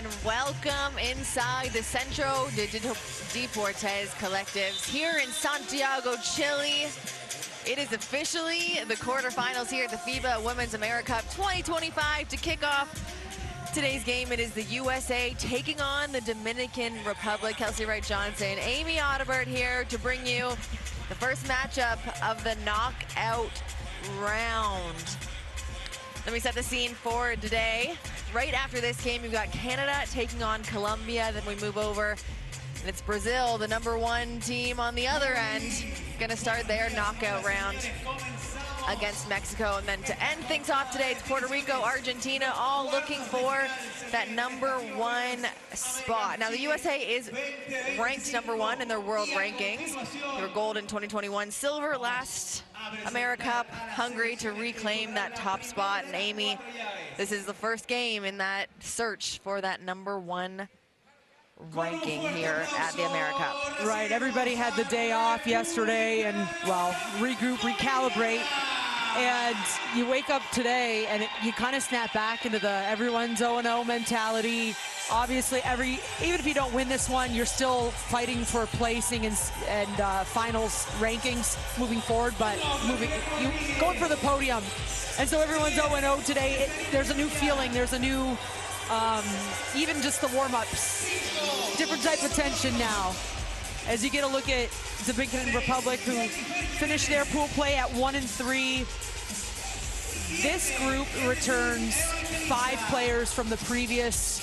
and welcome inside the Centro de Deportes Collectives here in Santiago, Chile. It is officially the quarterfinals here at the FIBA Women's AmeriCup 2025 to kick off today's game. It is the USA taking on the Dominican Republic. Kelsey Wright-Johnson, Amy Audibert here to bring you the first matchup of the knockout round. Let me set the scene for today. Right after this game, you've got Canada taking on Colombia. Then we move over, and it's Brazil, the #1 team on the other end, gonna start their knockout round against Mexico. And then to end things off today, it's Puerto Rico, Argentina, all looking for that #1 spot. Now the USA is ranked #1 in their world rankings. They were gold in 2021, silver last AmeriCup, hungry to reclaim that top spot. And Amy, this is the first game in that search for that #1 ranking here at the AmeriCup. Right, everybody had the day off yesterday and, well, regroup, recalibrate. And you wake up today and you kind of snap back into the everyone's 0-0 mentality. Obviously, even if you don't win this one, you're still fighting for placing and finals rankings moving forward, but going for the podium. And so everyone's 0-0 today. There's a new feeling. There's a new, even just the warm-ups, different type of tension now. As you get a look at the Dominican Republic, who finished their pool play at 1-3. This group returns 5 players from the previous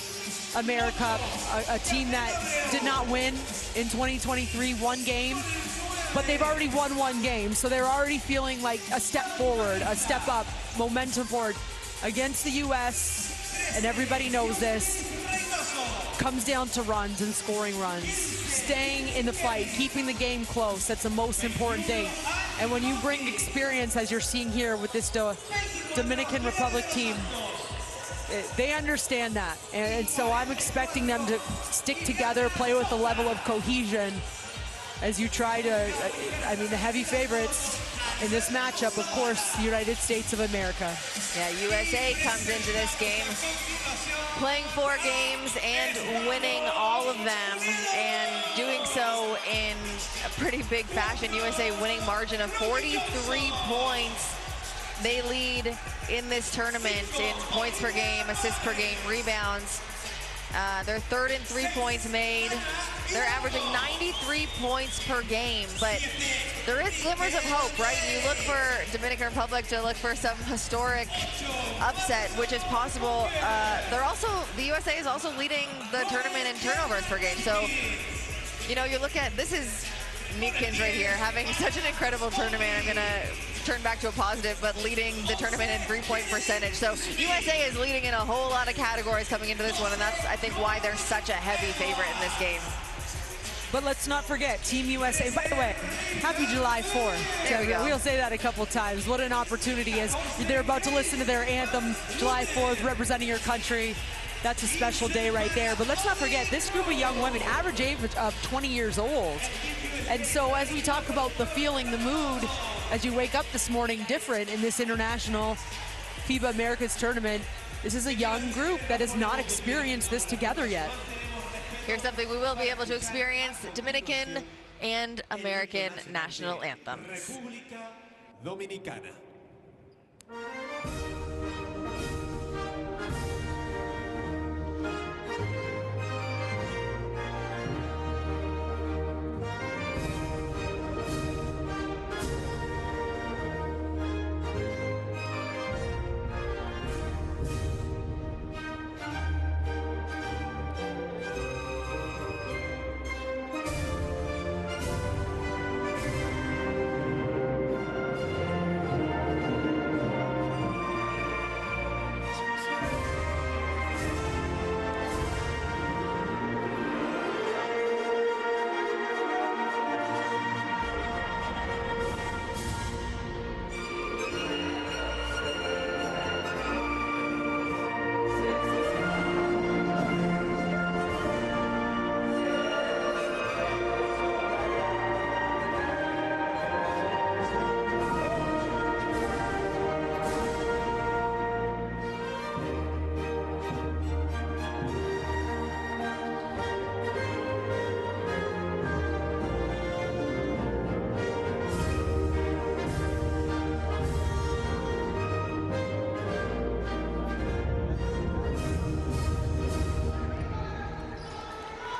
AmeriCup, a team that did not win in 2023, 1 game, but they've already won 1 game, so they're already feeling like a step forward, a step up, momentum forward against the US, and everybody knows this. Comes down to runs and scoring runs, staying in the fight, keeping the game close. That's the most important thing. And when you bring experience, as you're seeing here with this Dominican Republic team, they understand that. And so I'm expecting them to stick together, play with a level of cohesion as you try to, I mean, the heavy favorites in this matchup, of course, the United States of America. Yeah, USA comes into this game playing 4 games and winning all of them, and doing so in a pretty big fashion. USA winning margin of 43 points. They lead in this tournament in points per game, assists per game, rebounds. They're 3rd in 3 points made. They're averaging 93 points per game, but there is glimmers of hope, right? You look for Dominican Republic to look for some historic upset, which is possible. The USA is also leading the tournament in turnovers per game. So, you know, you look at, this is Neatkins right here, having such an incredible tournament. I'm gonna turn back to a positive, but leading the tournament in 3-point percentage. So USA is leading in a whole lot of categories coming into this one, and that's, I think, why they're such a heavy favorite in this game. But let's not forget, Team USA. By the way, happy July 4th. There we go. We'll say that a couple times. What an opportunity as they're about to listen to their anthem, July 4th, representing your country. That's a special day right there. But let's not forget, this group of young women, average age of 20 years old. And so as we talk about the feeling, the mood, as you wake up this morning different in this international FIBA Americas tournament, this is a young group that has not experienced this together yet. Here's something we will be able to experience: Dominican and American national anthems. República Dominicana.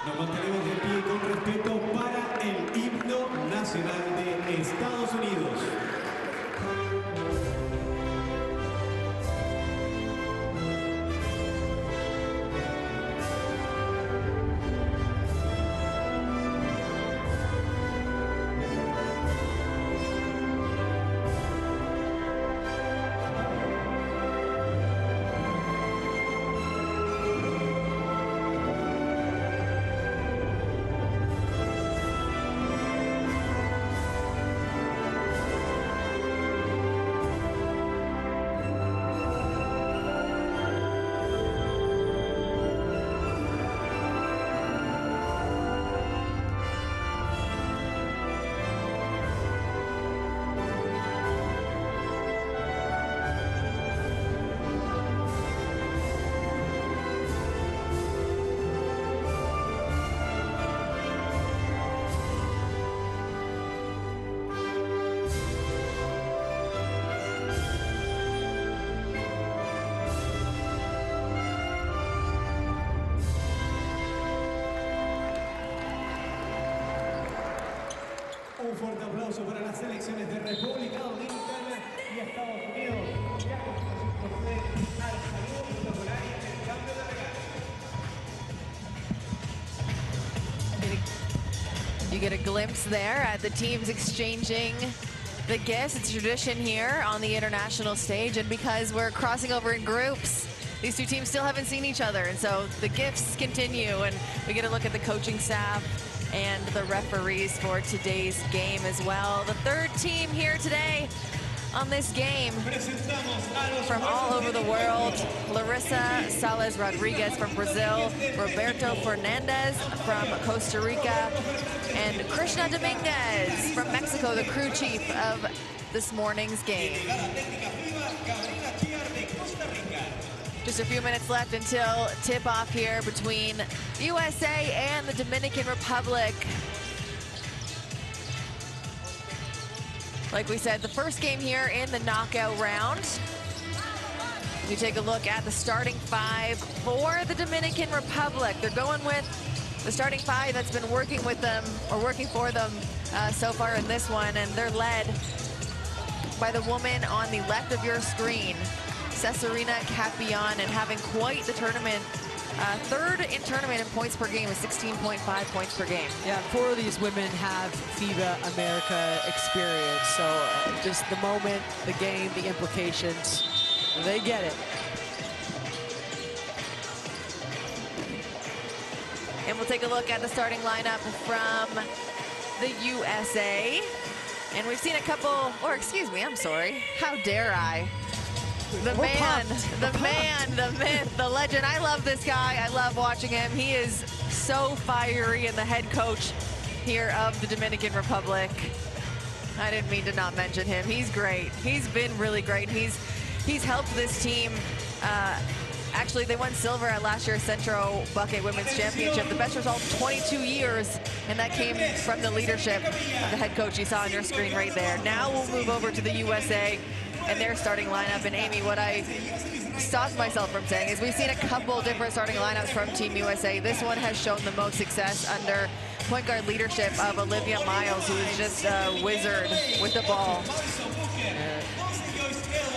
Nos mantenemos de pie con respeto para el himno nacional de Estados Unidos. Un fuerte aplauso para las selecciones de República Dominicana y Estados Unidos. Ya que procede al saludo protocolar y el cambio de regalos. You get a glimpse there at the teams exchanging the gifts. It's tradition here on the international stage, and because we're crossing over in groups, these two teams still haven't seen each other, and so the gifts continue, and we get a look at the coaching staff and the referees for today's game as well. The third team here today on this game from all over the world. Larissa Salas Rodriguez from Brazil, Roberto Fernandez from Costa Rica, and Krishna Dominguez from Mexico, the crew chief of this morning's game. Just a few minutes left until tip-off here between USA and the Dominican Republic. Like we said, the first game here in the knockout round. We take a look at the starting five for the Dominican Republic. They're going with the starting five that's been working with them, or working for them so far in this one, and they're led by the woman on the left of your screen, Cesarina Capion, and having quite the tournament. Third in tournament in points per game with 16.5 points per game. Yeah, 4 of these women have FIBA America experience. So just the moment, the game, the implications, they get it. And we'll take a look at the starting lineup from the USA. And we've seen a couple, or excuse me, I'm sorry. How dare I? The man, the myth, the legend. I love this guy. I love watching him. He is so fiery, and the head coach here of the Dominican Republic. I didn't mean to not mention him. He's great. He's been really great. He's helped this team. Actually, they won silver at last year's Centro Bucket Women's Championship. The best result in 22 years, and that came from the leadership of the head coach you saw on your screen right there. Now we'll move over to the USA and their starting lineup. And Amy, what I stopped myself from saying is we've seen a couple different starting lineups from Team USA. This one has shown the most success under point guard leadership of Olivia Miles, who is just a wizard with the ball.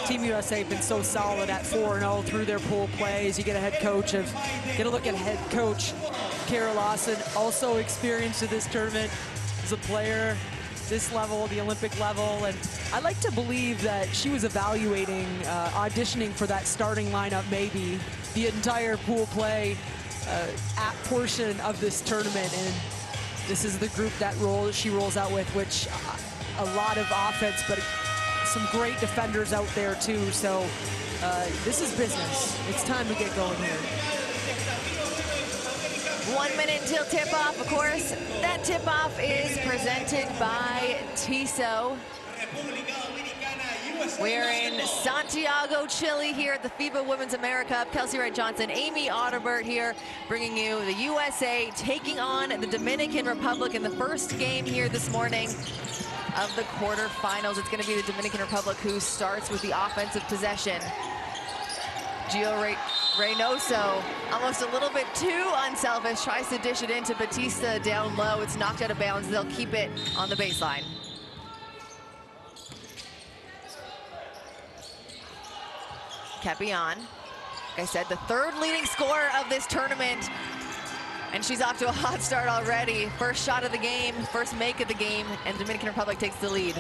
Team USA been so solid at 4-0 through their pool plays. You get a head coach get a look at head coach Kara Lawson, also experienced at this tournament as a player, this level, the Olympic level, and I like to believe that she was evaluating, auditioning for that starting lineup maybe the entire pool play portion of this tournament, and this is the group that she rolls out with, which a lot of offense, but some great defenders out there too. So this is business. It's time to get going here. 1 minute until tip-off. Of course, that tip-off is presented by TISO. We're in Santiago, Chile here at the FIBA Women's AmeriCup. Kelsey Wright-Johnson, Amy Audibert here, bringing you the USA taking on the Dominican Republic in the first game here this morning of the quarterfinals. It's going to be the Dominican Republic who starts with the offensive possession. Gio Reynoso, almost a little bit too unselfish, tries to dish it into Batista down low. It's knocked out of bounds. They'll keep it on the baseline. Capian, like I said, the third leading scorer of this tournament, and she's off to a hot start already. First shot of the game, first make of the game, and Dominican Republic takes the lead.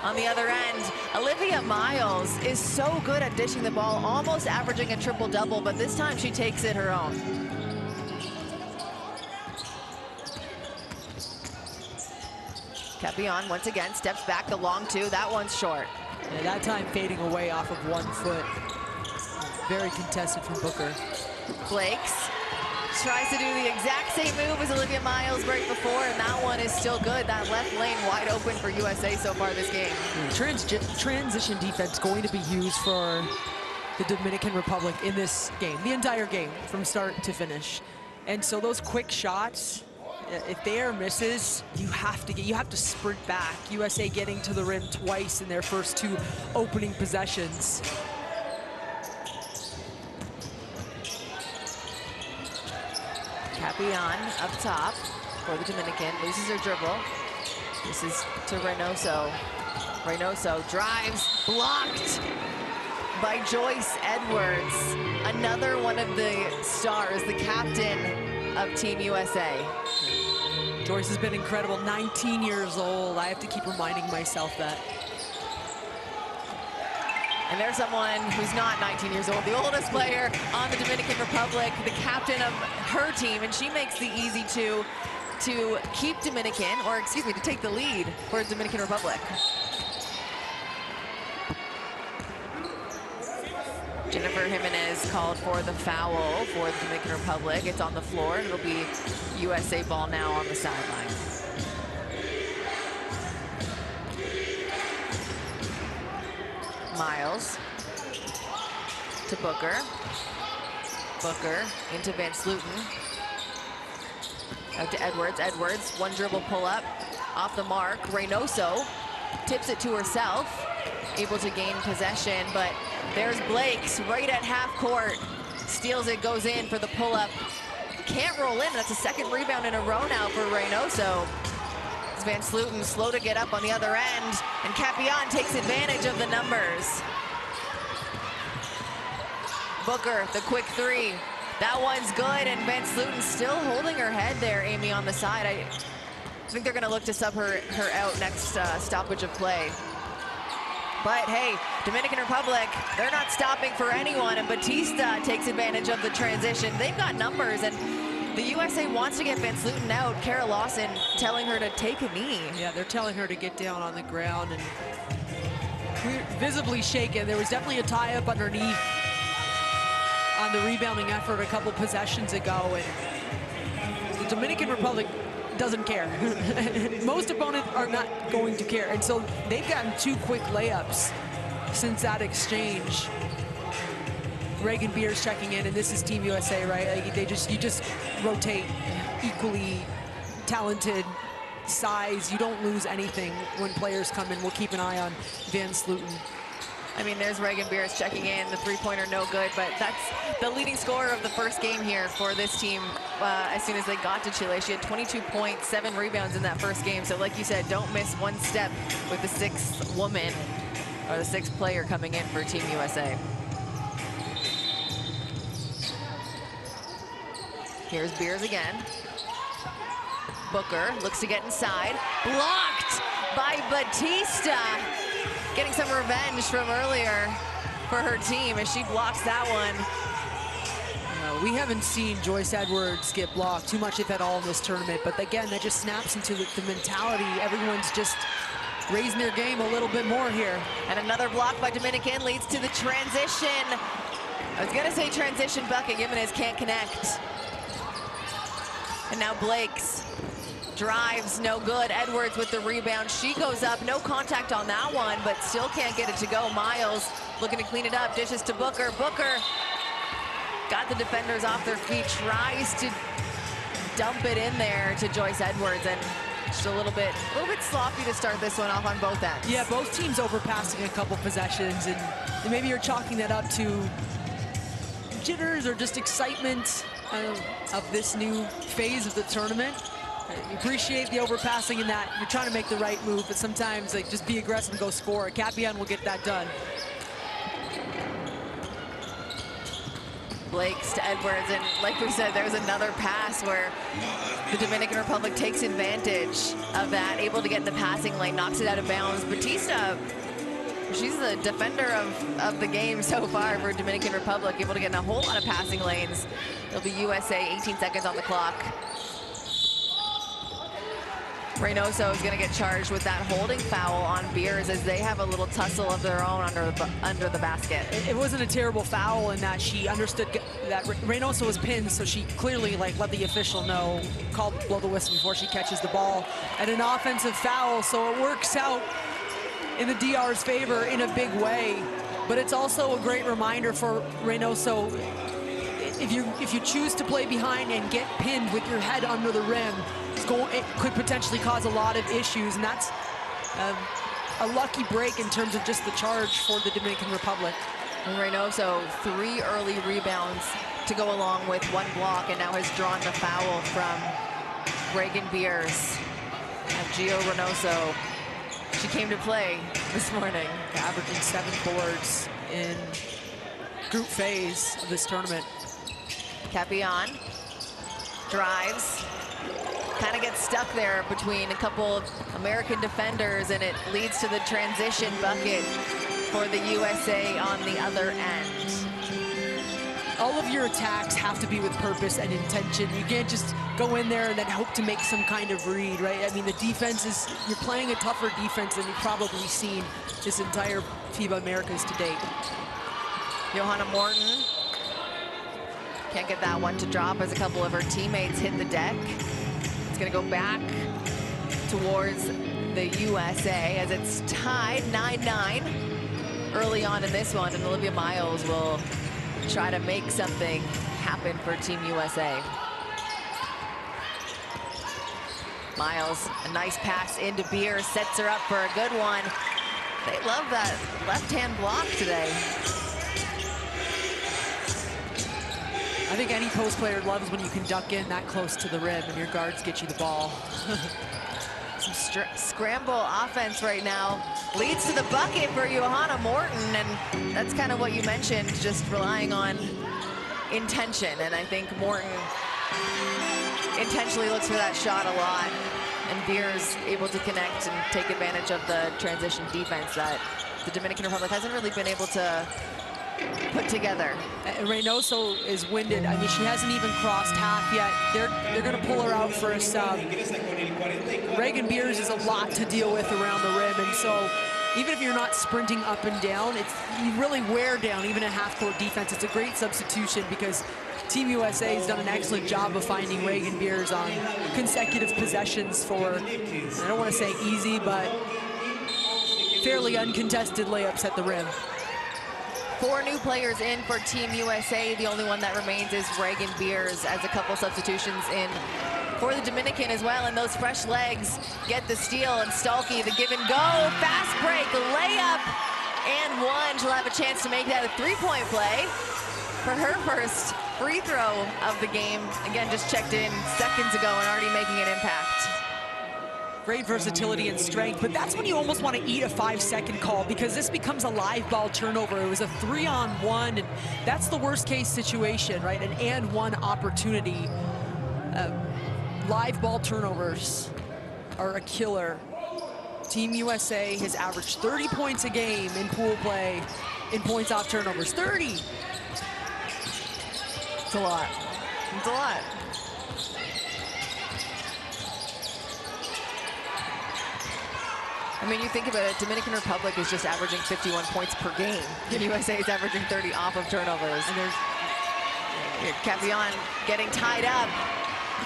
On the other end, Olivia Miles is so good at dishing the ball, almost averaging a triple-double, but this time she takes it her own. Capian once again steps back, the long two, that one's short. Yeah, that time fading away off of 1 foot. Very contested from Booker. Blakes tries to do the exact same move as Olivia Miles right before, and that one is still good. That left lane wide open for USA so far this game. Transition defense going to be used for the Dominican Republic in this game, the entire game from start to finish. And so those quick shots, if they are misses, you have to sprint back. USA getting to the rim twice in their first 2 opening possessions. Capian up top for the Dominican, loses her dribble. This is to Reynoso. Reynoso drives, blocked by Joyce Edwards. Another one of the stars, the captain of Team USA. Joyce has been incredible, 19 years old. I have to keep reminding myself that. And there's someone who's not 19 years old, the oldest player on the Dominican Republic, the captain of her team, and she makes the easy two to keep Dominican, or excuse me, to take the lead for the Dominican Republic. Jennifer Jimenez called for the foul for the Dominican Republic. It's on the floor, and it'll be USA ball now on the sideline. Miles to Booker. Booker into Van Slooten. Out to Edwards. Edwards, one dribble pull up off the mark. Reynoso tips it to herself, able to gain possession, but there's Blakes right at half court. Steals it, goes in for the pull up. Can't roll in. That's a second rebound in a row now for Reynoso. Van Slooten slow to get up on the other end, and Capian takes advantage of the numbers. Booker, the quick three. That one's good, and Van Slooten still holding her head there, Amy, on the side. I think they're gonna look to sub her out next stoppage of play. But hey, Dominican Republic, they're not stopping for anyone, and Batista takes advantage of the transition. They've got numbers, and the USA wants to get Van Slooten out. Kara Lawson telling her to take a knee. Yeah, they're telling her to get down on the ground, and visibly shaken. There was definitely a tie-up underneath on the rebounding effort a couple possessions ago, and the Dominican Republic doesn't care. Most opponents are not going to care, and so they've gotten 2 quick layups since that exchange. Reagan Beers checking in, and this is Team USA, right? Like you just rotate equally talented size. You don't lose anything when players come in. We'll keep an eye on Van Slooten. I mean, there's Reagan Beers checking in, the three-pointer no good, but that's the leading scorer of the first game here for this team as soon as they got to Chile. She had 22 points, 7 rebounds in that first game. So like you said, don't miss one step with the 6th woman, or the 6th player coming in for Team USA. Here's Beers again. Booker looks to get inside. Blocked by Batista. Getting some revenge from earlier for her team as she blocks that one. We haven't seen Joyce Edwards get blocked too much, if at all, in this tournament. But again, that just snaps into the mentality. Everyone's just raising their game a little bit more here. And another block by Dominican leads to the transition. I was gonna say transition bucket. Jimenez can't connect. And now Blakes drives, no good. Edwards with the rebound. She goes up, no contact on that one, but still can't get it to go. Miles looking to clean it up, dishes to Booker. Booker got the defenders off their feet, tries to dump it in there to Joyce Edwards, and just a little bit sloppy to start this one off on both ends. Yeah, both teams overpassing a couple possessions, and maybe you're chalking that up to jitters or just excitement of this new phase of the tournament. You appreciate the overpassing in that you're trying to make the right move, but sometimes like just be aggressive and go score. Capian will get that done. Blakes to Edwards, and like we said, there's another pass where the Dominican Republic takes advantage of that, able to get in the passing lane, knocks it out of bounds. Batista, she's the defender of the game so far for Dominican Republic, able to get in a whole lot of passing lanes. It'll be USA, 18 seconds on the clock. Reynoso is going to get charged with that holding foul on Beers as they have a little tussle of their own under the basket. It wasn't a terrible foul in that she understood that Reynoso was pinned, so she clearly let the official know, blow the whistle before she catches the ball. And an offensive foul, so it works out in the DR's favor in a big way. But it's also a great reminder for Reynoso, if you choose to play behind and get pinned with your head under the rim, it could potentially cause a lot of issues, and that's a lucky break in terms of just the charge for the Dominican Republic. And Reynoso, 3 early rebounds to go along with 1 block, and now has drawn the foul from Reagan Beers. And Gio Reynoso, she came to play this morning. Averaging 7 boards in group phase of this tournament. Capian drives, kind of gets stuck there between a couple of American defenders, and it leads to the transition bucket for the USA on the other end. All of your attacks have to be with purpose and intention. You can't just go in there and then hope to make some kind of read, right? I mean, the defense is, you're playing a tougher defense than you've probably seen this entire FIBA Americas to date. Johanna Morton can't get that one to drop as a couple of her teammates hit the deck. It's going to go back towards the USA as it's tied 9-9 early on in this one, and Olivia Miles will try to make something happen for Team USA. Miles, a nice pass into Beers, sets her up for a good one. They love that left-hand block today. I think any post player loves when you can duck in that close to the rim and your guards get you the ball. Some scramble offense right now leads to the bucket for Johanna Morton, and that's kind of what you mentioned, just relying on intention. And I think Morton intentionally looks for that shot a lot, and Beers able to connect and take advantage of the transition defense that the Dominican Republic hasn't really been able to put together. Reynoso is winded. I mean, she hasn't even crossed half yet. They're going to pull her out for a sub. Reagan Beers is a lot to deal with around the rim, and so even if you're not sprinting up and down, you really wear down even a half-court defense. It's a great substitution because Team USA has done an excellent job of finding Reagan Beers on consecutive possessions for, I don't want to say easy, but fairly uncontested layups at the rim. 4 new players in for Team USA. The only one that remains is Reagan Beers, as a couple substitutions in for the Dominican as well. And those fresh legs get the steal, and Stalky, the give and go, fast break, layup, and 1. She'll have a chance to make that a 3-point play for her first free throw of the game. Again, just checked in seconds ago and already making an impact. Great versatility and strength, but that's when you almost want to eat a 5-second call, because this becomes a live ball turnover. It was a 3-on-1, and that's the worst case situation, right? An and-one opportunity. Live ball turnovers are a killer. Team USA has averaged 30 points a game in pool play in points off turnovers. 30! It's a lot. It's a lot. I mean, you think about it, Dominican Republic is just averaging 51 points per game. And USA is averaging 30 off of turnovers. And there's Capian getting tied up.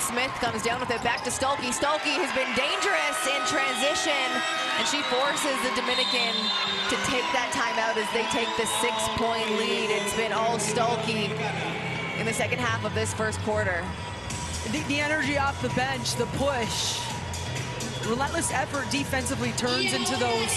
Smith comes down with it, back to Stalky. Stalky has been dangerous in transition, and she forces the Dominican to take that timeout as they take the 6-point lead. It's been all Stalky in the second half of this first quarter. The energy off the bench, the push, relentless effort defensively turns into those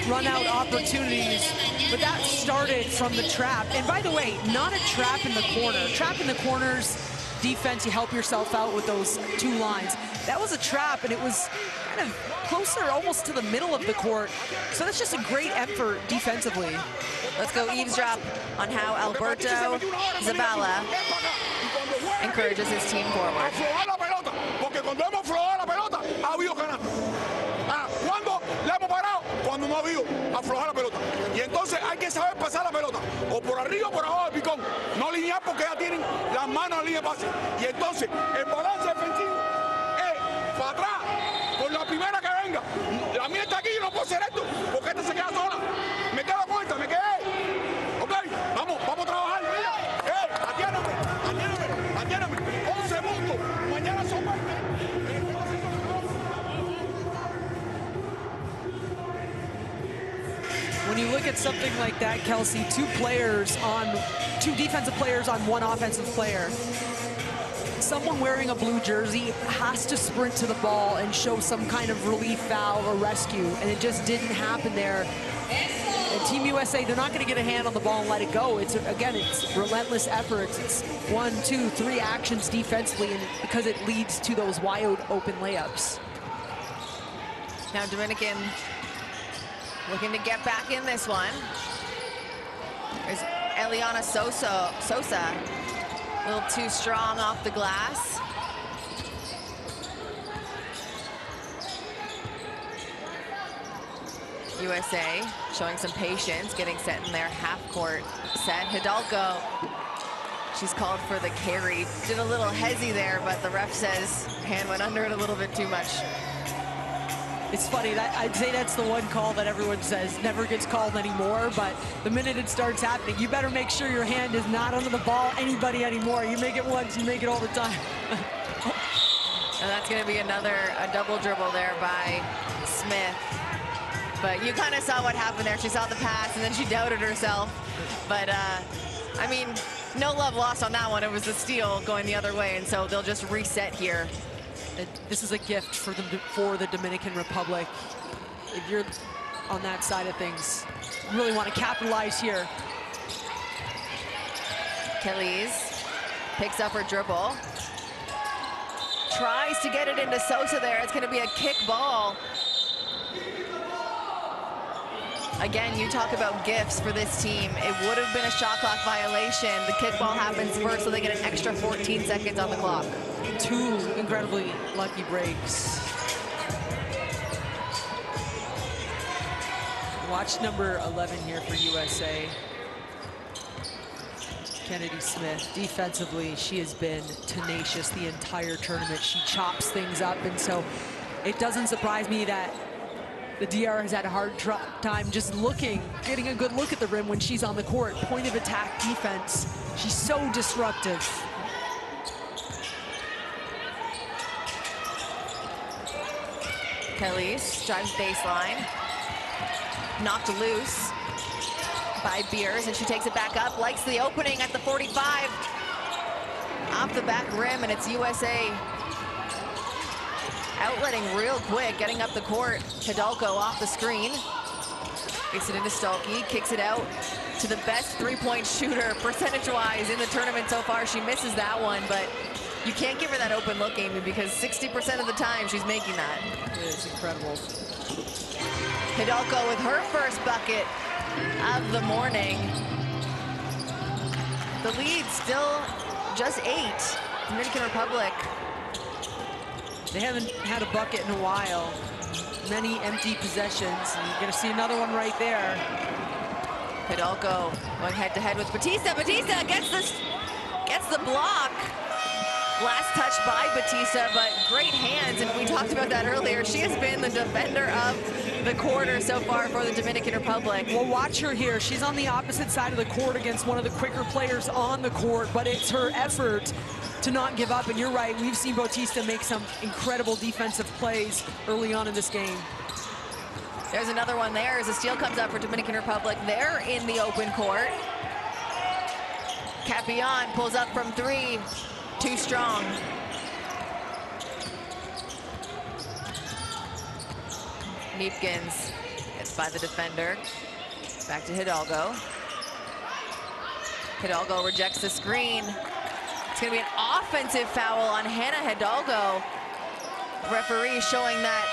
run-out opportunities, but that started from the trap. And by the way, not a trap in the corner. Trap in the corners, defense, you help yourself out with those two lines. That was a trap, and it was kind of closer almost to the middle of the court. So that's just a great effort defensively. Let's go eavesdrop on how Alberto Zavala encourages his team forward. Cuando no ha habido aflojar la pelota. Y entonces hay que saber pasar la pelota, o por arriba o por abajo del picón. No linear porque ya tienen las manos en línea de pase. Y entonces el balance defensivo es para atrás, con la primera que venga. La mía está aquí y no puedo hacer esto, porque esta se queda sola. Me quedo corta, me quedé. Ok, vamos a trabajar. Atiéndame. 11 puntos. Mañana son 20. When you look at something like that, Kelsey, two defensive players on one offensive player, someone wearing a blue jersey has to sprint to the ball and show some kind of relief valve or rescue, and it just didn't happen there. And Team USA, they're not going to get a hand on the ball and let it go. It's relentless efforts. It's 1, 2, 3 actions defensively, and because it leads to those wide open layups. Now Dominican looking to get back in this one. There's Eliana Sosa, a little too strong off the glass. USA showing some patience, getting set in their half-court set. Hidalgo, she's called for the carry. Did a little hezzy there, but the ref says hand went under it a little bit too much. It's funny, I'd say that's the one call that everyone says never gets called anymore, but the minute it starts happening, you better make sure your hand is not under the ball anybody anymore. You make it once, you make it all the time. And that's going to be a double dribble there by Smith. But you kind of saw what happened there. She saw the pass, and then she doubted herself. But, I mean, no love lost on that one. It was a steal going the other way, and so they'll just reset here. This is a gift for the Dominican Republic. If you're on that side of things, you really want to capitalize here. Kelly's picks up her dribble. Tries to get it into Sosa there. It's going to be a kick ball. Again, you talk about gifts for this team. It would have been a shot clock violation. The kick ball happens first, so they get an extra 14 seconds on the clock. Two incredibly lucky breaks. Watch number 11 here for USA. Kennedy Smith, defensively, she has been tenacious the entire tournament. She chops things up, and so it doesn't surprise me that the DR has had a hard time just getting a good look at the rim when she's on the court. Point of attack defense. She's so disruptive. Kelly's drives baseline. Knocked loose by Beers, and she takes it back up. Likes the opening at the 45. Off the back rim, and it's USA outletting real quick, getting up the court. Hidalgo off the screen. Kicks it into Stolke, kicks it out to the best three-point shooter percentage-wise in the tournament so far. She misses that one, but you can't give her that open look, Amy, because 60% of the time she's making that. It is incredible. Hidalgo with her first bucket of the morning. The lead still just 8. Dominican Republic. They haven't had a bucket in a while. Many empty possessions. And you're going to see another one right there. Hidalgo going head-to-head with Batista. Batista gets the block. Last touch by Batista, but great hands, and we talked about that earlier. She has been the defender of the quarter so far for the Dominican Republic. Well, watch her here. She's on the opposite side of the court against one of the quicker players on the court, but it's her effort to not give up, and you're right, we've seen Batista make some incredible defensive plays early on in this game. There's another one there as a steal comes up for Dominican Republic. They're in the open court. Capion pulls up from 3. Too strong. Neepkins by the defender. Back to Hidalgo. Hidalgo rejects the screen. It's going to be an offensive foul on Hannah Hidalgo. Referee showing that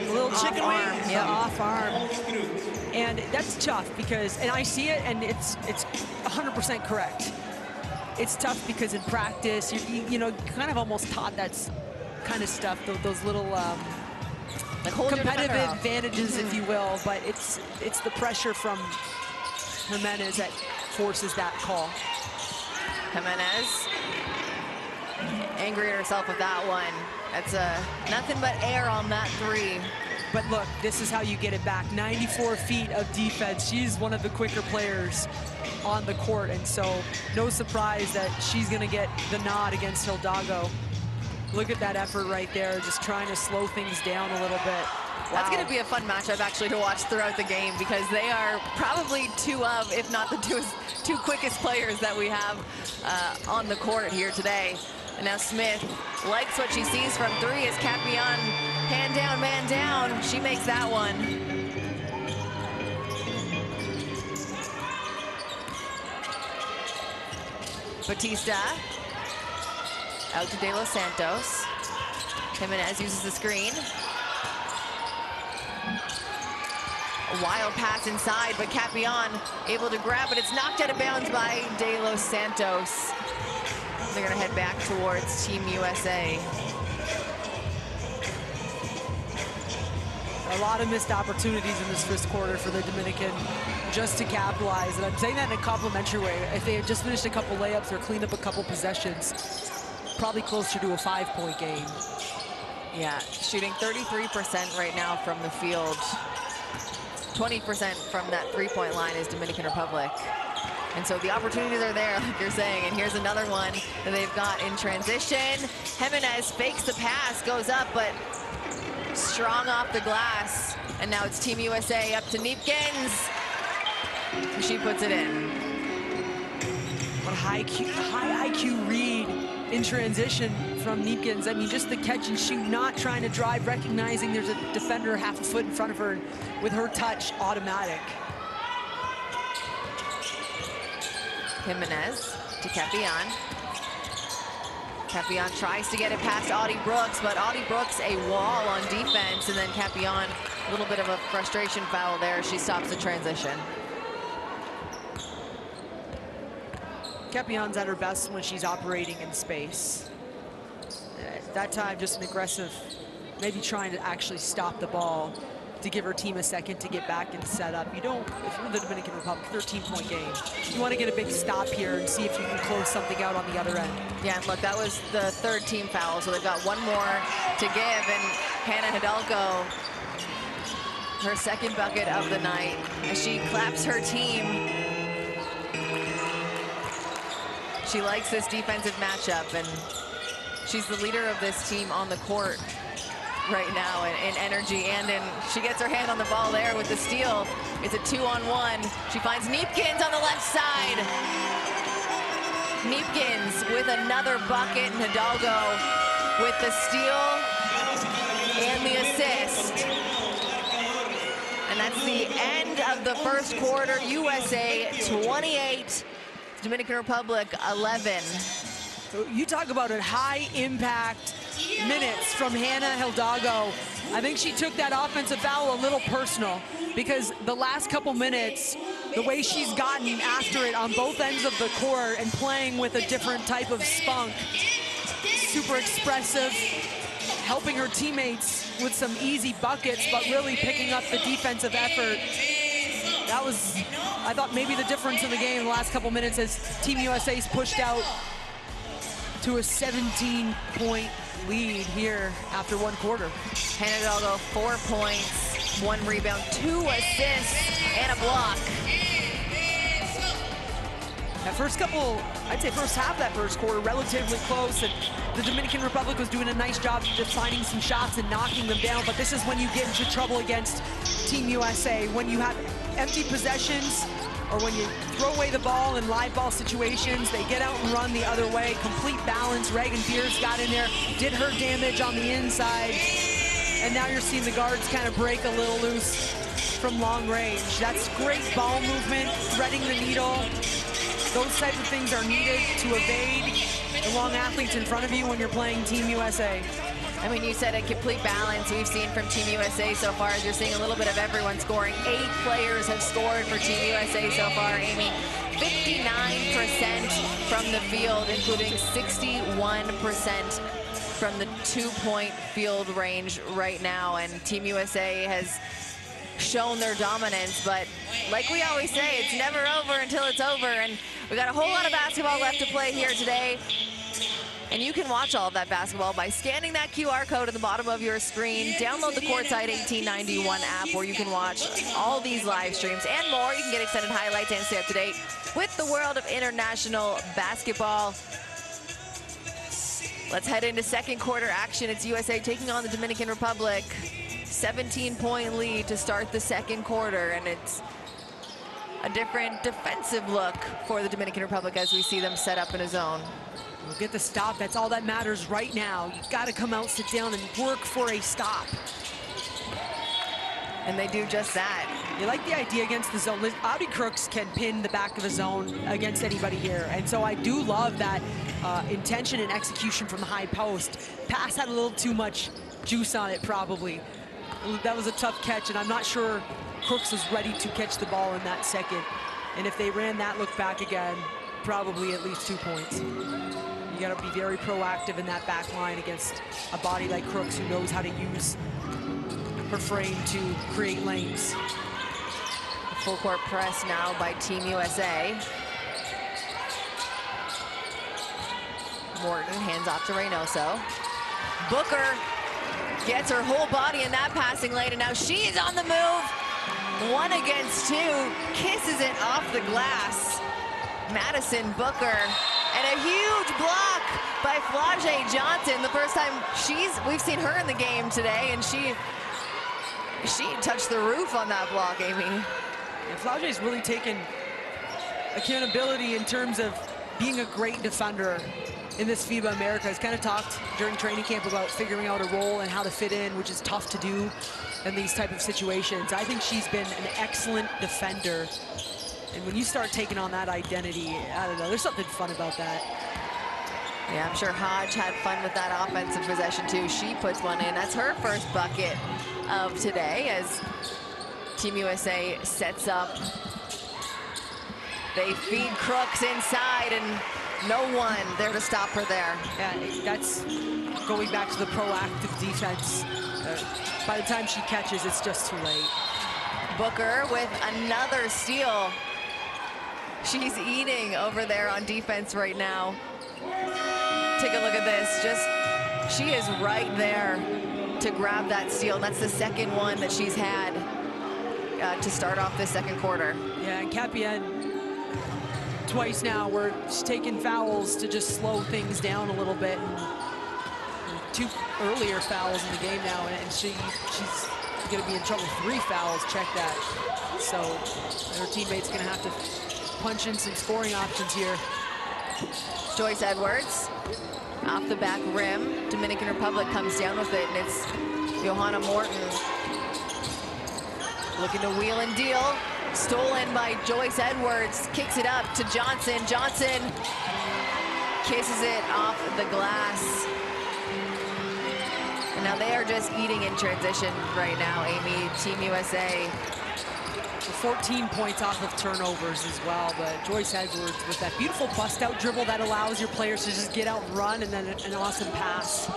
little chicken wing, arm. yeah, off arm. And that's tough because, and I see it, and it's 100% correct. It's tough because in practice, you know, kind of almost taught that kind of stuff, those little like competitive advantages, if you will. But it's the pressure from Jimenez that forces that call. Jimenez, angry at herself with that one. That's nothing but air on that three. But look, this is how you get it back. 94 feet of defense. She's one of the quicker players on the court, and so no surprise that she's gonna get the nod against Hidalgo. Look at that effort right there, just trying to slow things down a little bit. That's going to be a fun matchup actually to watch throughout the game, because they are probably two of, if not the two quickest players that we have on the court here today. And now Smith likes what she sees from three as Capion, hand down, man down. She makes that one. Batista out to De Los Santos. Jimenez uses the screen. A wild pass inside, but Capion able to grab it. It's knocked out of bounds by De Los Santos. They're gonna head back towards Team USA. A lot of missed opportunities in this first quarter for the Dominican just to capitalize. And I'm saying that in a complimentary way. If they had just finished a couple layups or cleaned up a couple possessions, probably closer to a 5-point game. Yeah, shooting 33% right now from the field. 20% from that three-point line is Dominican Republic. And so the opportunities are there, like you're saying. And here's another one that they've got in transition. Jimenez fakes the pass, goes up, but strong off the glass. And now it's Team USA up to Neepkins. She puts it in. What a high IQ read in transition from Neepkins. I mean, just the catch and shoot, not trying to drive, recognizing there's a defender half a foot in front of her, and with her touch, automatic. Jimenez to Capion. Capion tries to get it past Audie Brooks, but Audie Brooks a wall on defense, and then Capion, a little bit of a frustration foul there. She stops the transition. Capion's at her best when she's operating in space. That time, just an aggressive, maybe trying to actually stop the ball to give her team a second to get back and set up. You don't, if you're the Dominican Republic, 13-point game, you want to get a big stop here and see if you can close something out on the other end. Yeah, and look, that was the third team foul, so they've got one more to give, and Hannah Hidalgo, her second bucket of the night, as she claps her team. She likes this defensive matchup, and she's the leader of this team on the court right now in energy, and she gets her hand on the ball there with the steal. It's a 2-on-1. She finds Neepkins on the left side. Neepkins with another bucket, and Hidalgo with the steal and the assist. And that's the end of the first quarter. USA 28, Dominican Republic 11. You talk about a high-impact minutes from Hannah Hidalgo. I think she took that offensive foul a little personal, because the last couple minutes, the way she's gotten after it on both ends of the court and playing with a different type of spunk, super expressive, helping her teammates with some easy buckets, but really picking up the defensive effort. That was, I thought, maybe the difference in the game in the last couple minutes as Team USA's pushed out to a 17-point lead here after one quarter. Hannah Hidalgo, 4 points, 1 rebound, 2 assists, and a block. That first couple, I'd say first half of that first quarter, relatively close, and the Dominican Republic was doing a nice job of just finding some shots and knocking them down, but this is when you get into trouble against Team USA, when you have empty possessions, or when you throw away the ball in live ball situations, they get out and run the other way. Complete balance. Reagan Beers got in there, did her damage on the inside. And now you're seeing the guards kind of break a little loose from long range. That's great ball movement, threading the needle. Those types of things are needed to evade the long athletes in front of you when you're playing Team USA. I mean, you said a complete balance we've seen from Team USA so far. You're seeing a little bit of everyone scoring. 8 players have scored for Team USA so far, Amy. 59% from the field, including 61% from the 2-point field range right now. And Team USA has shown their dominance, but like we always say, it's never over until it's over. And we got a whole lot of basketball left to play here today. And you can watch all of that basketball by scanning that QR code at the bottom of your screen. Download the Courtside 1891 app where you can watch all these live streams and more. You can get extended highlights and stay up to date with the world of international basketball. Let's head into second quarter action. It's USA taking on the Dominican Republic. 17-point lead to start the second quarter, and it's a different defensive look for the Dominican Republic as we see them set up in a zone. We'll get the stop. That's all that matters right now. You've got to come out, sit down, and work for a stop. And they do just that. You like the idea against the zone. Audi Crooks can pin the back of the zone against anybody here. And so I do love that intention and execution from the high post. Pass had a little too much juice on it, probably. That was a tough catch, and I'm not sure Crooks was ready to catch the ball in that second. And if they ran that look back again, probably at least 2 points. You got to be very proactive in that back line against a body like Crooks who knows how to use her frame to create lanes. Full court press now by Team USA. Morton hands off to Reynoso. Booker gets her whole body in that passing lane, and now she's on the move. 1 against 2, kisses it off the glass. Madison Booker, and a huge block by Flau'jae Johnson. The first time we've seen her in the game today, and she touched the roof on that block, Amy. Yeah, Flau'jae's really taken accountability in terms of being a great defender in this FIBA America. Has kind of talked during training camp about figuring out a role and how to fit in, which is tough to do in these type of situations. I think she's been an excellent defender. And when you start taking on that identity, I don't know, there's something fun about that. Yeah, I'm sure Hodge had fun with that offensive possession too. She puts one in. That's her first bucket of today as Team USA sets up. They feed Crooks inside, and no one there to stop her there. Yeah, that's going back to the proactive defense. By the time she catches, it's just too late. Booker with another steal. She's eating over there on defense right now. Take a look at this. She is right there to grab that steal. And that's the second one that she's had to start off this second quarter. Yeah, and Capien twice now where she's taking fouls to just slow things down a little bit. And 2 earlier fouls in the game now, and she's going to be in trouble. 3 fouls, check that. So her teammate's going to have to punch in some scoring options here. Joyce Edwards off the back rim. Dominican Republic comes down with it, and it's Johanna Morton looking to wheel and deal. Stolen by Joyce Edwards, kicks it up to Johnson. Johnson kisses it off the glass. And now they are just eating in transition right now, Amy. Team USA. 14 points off of turnovers as well, but Joyce Edwards with that beautiful bust-out dribble that allows your players to just get out and run, and then an awesome pass.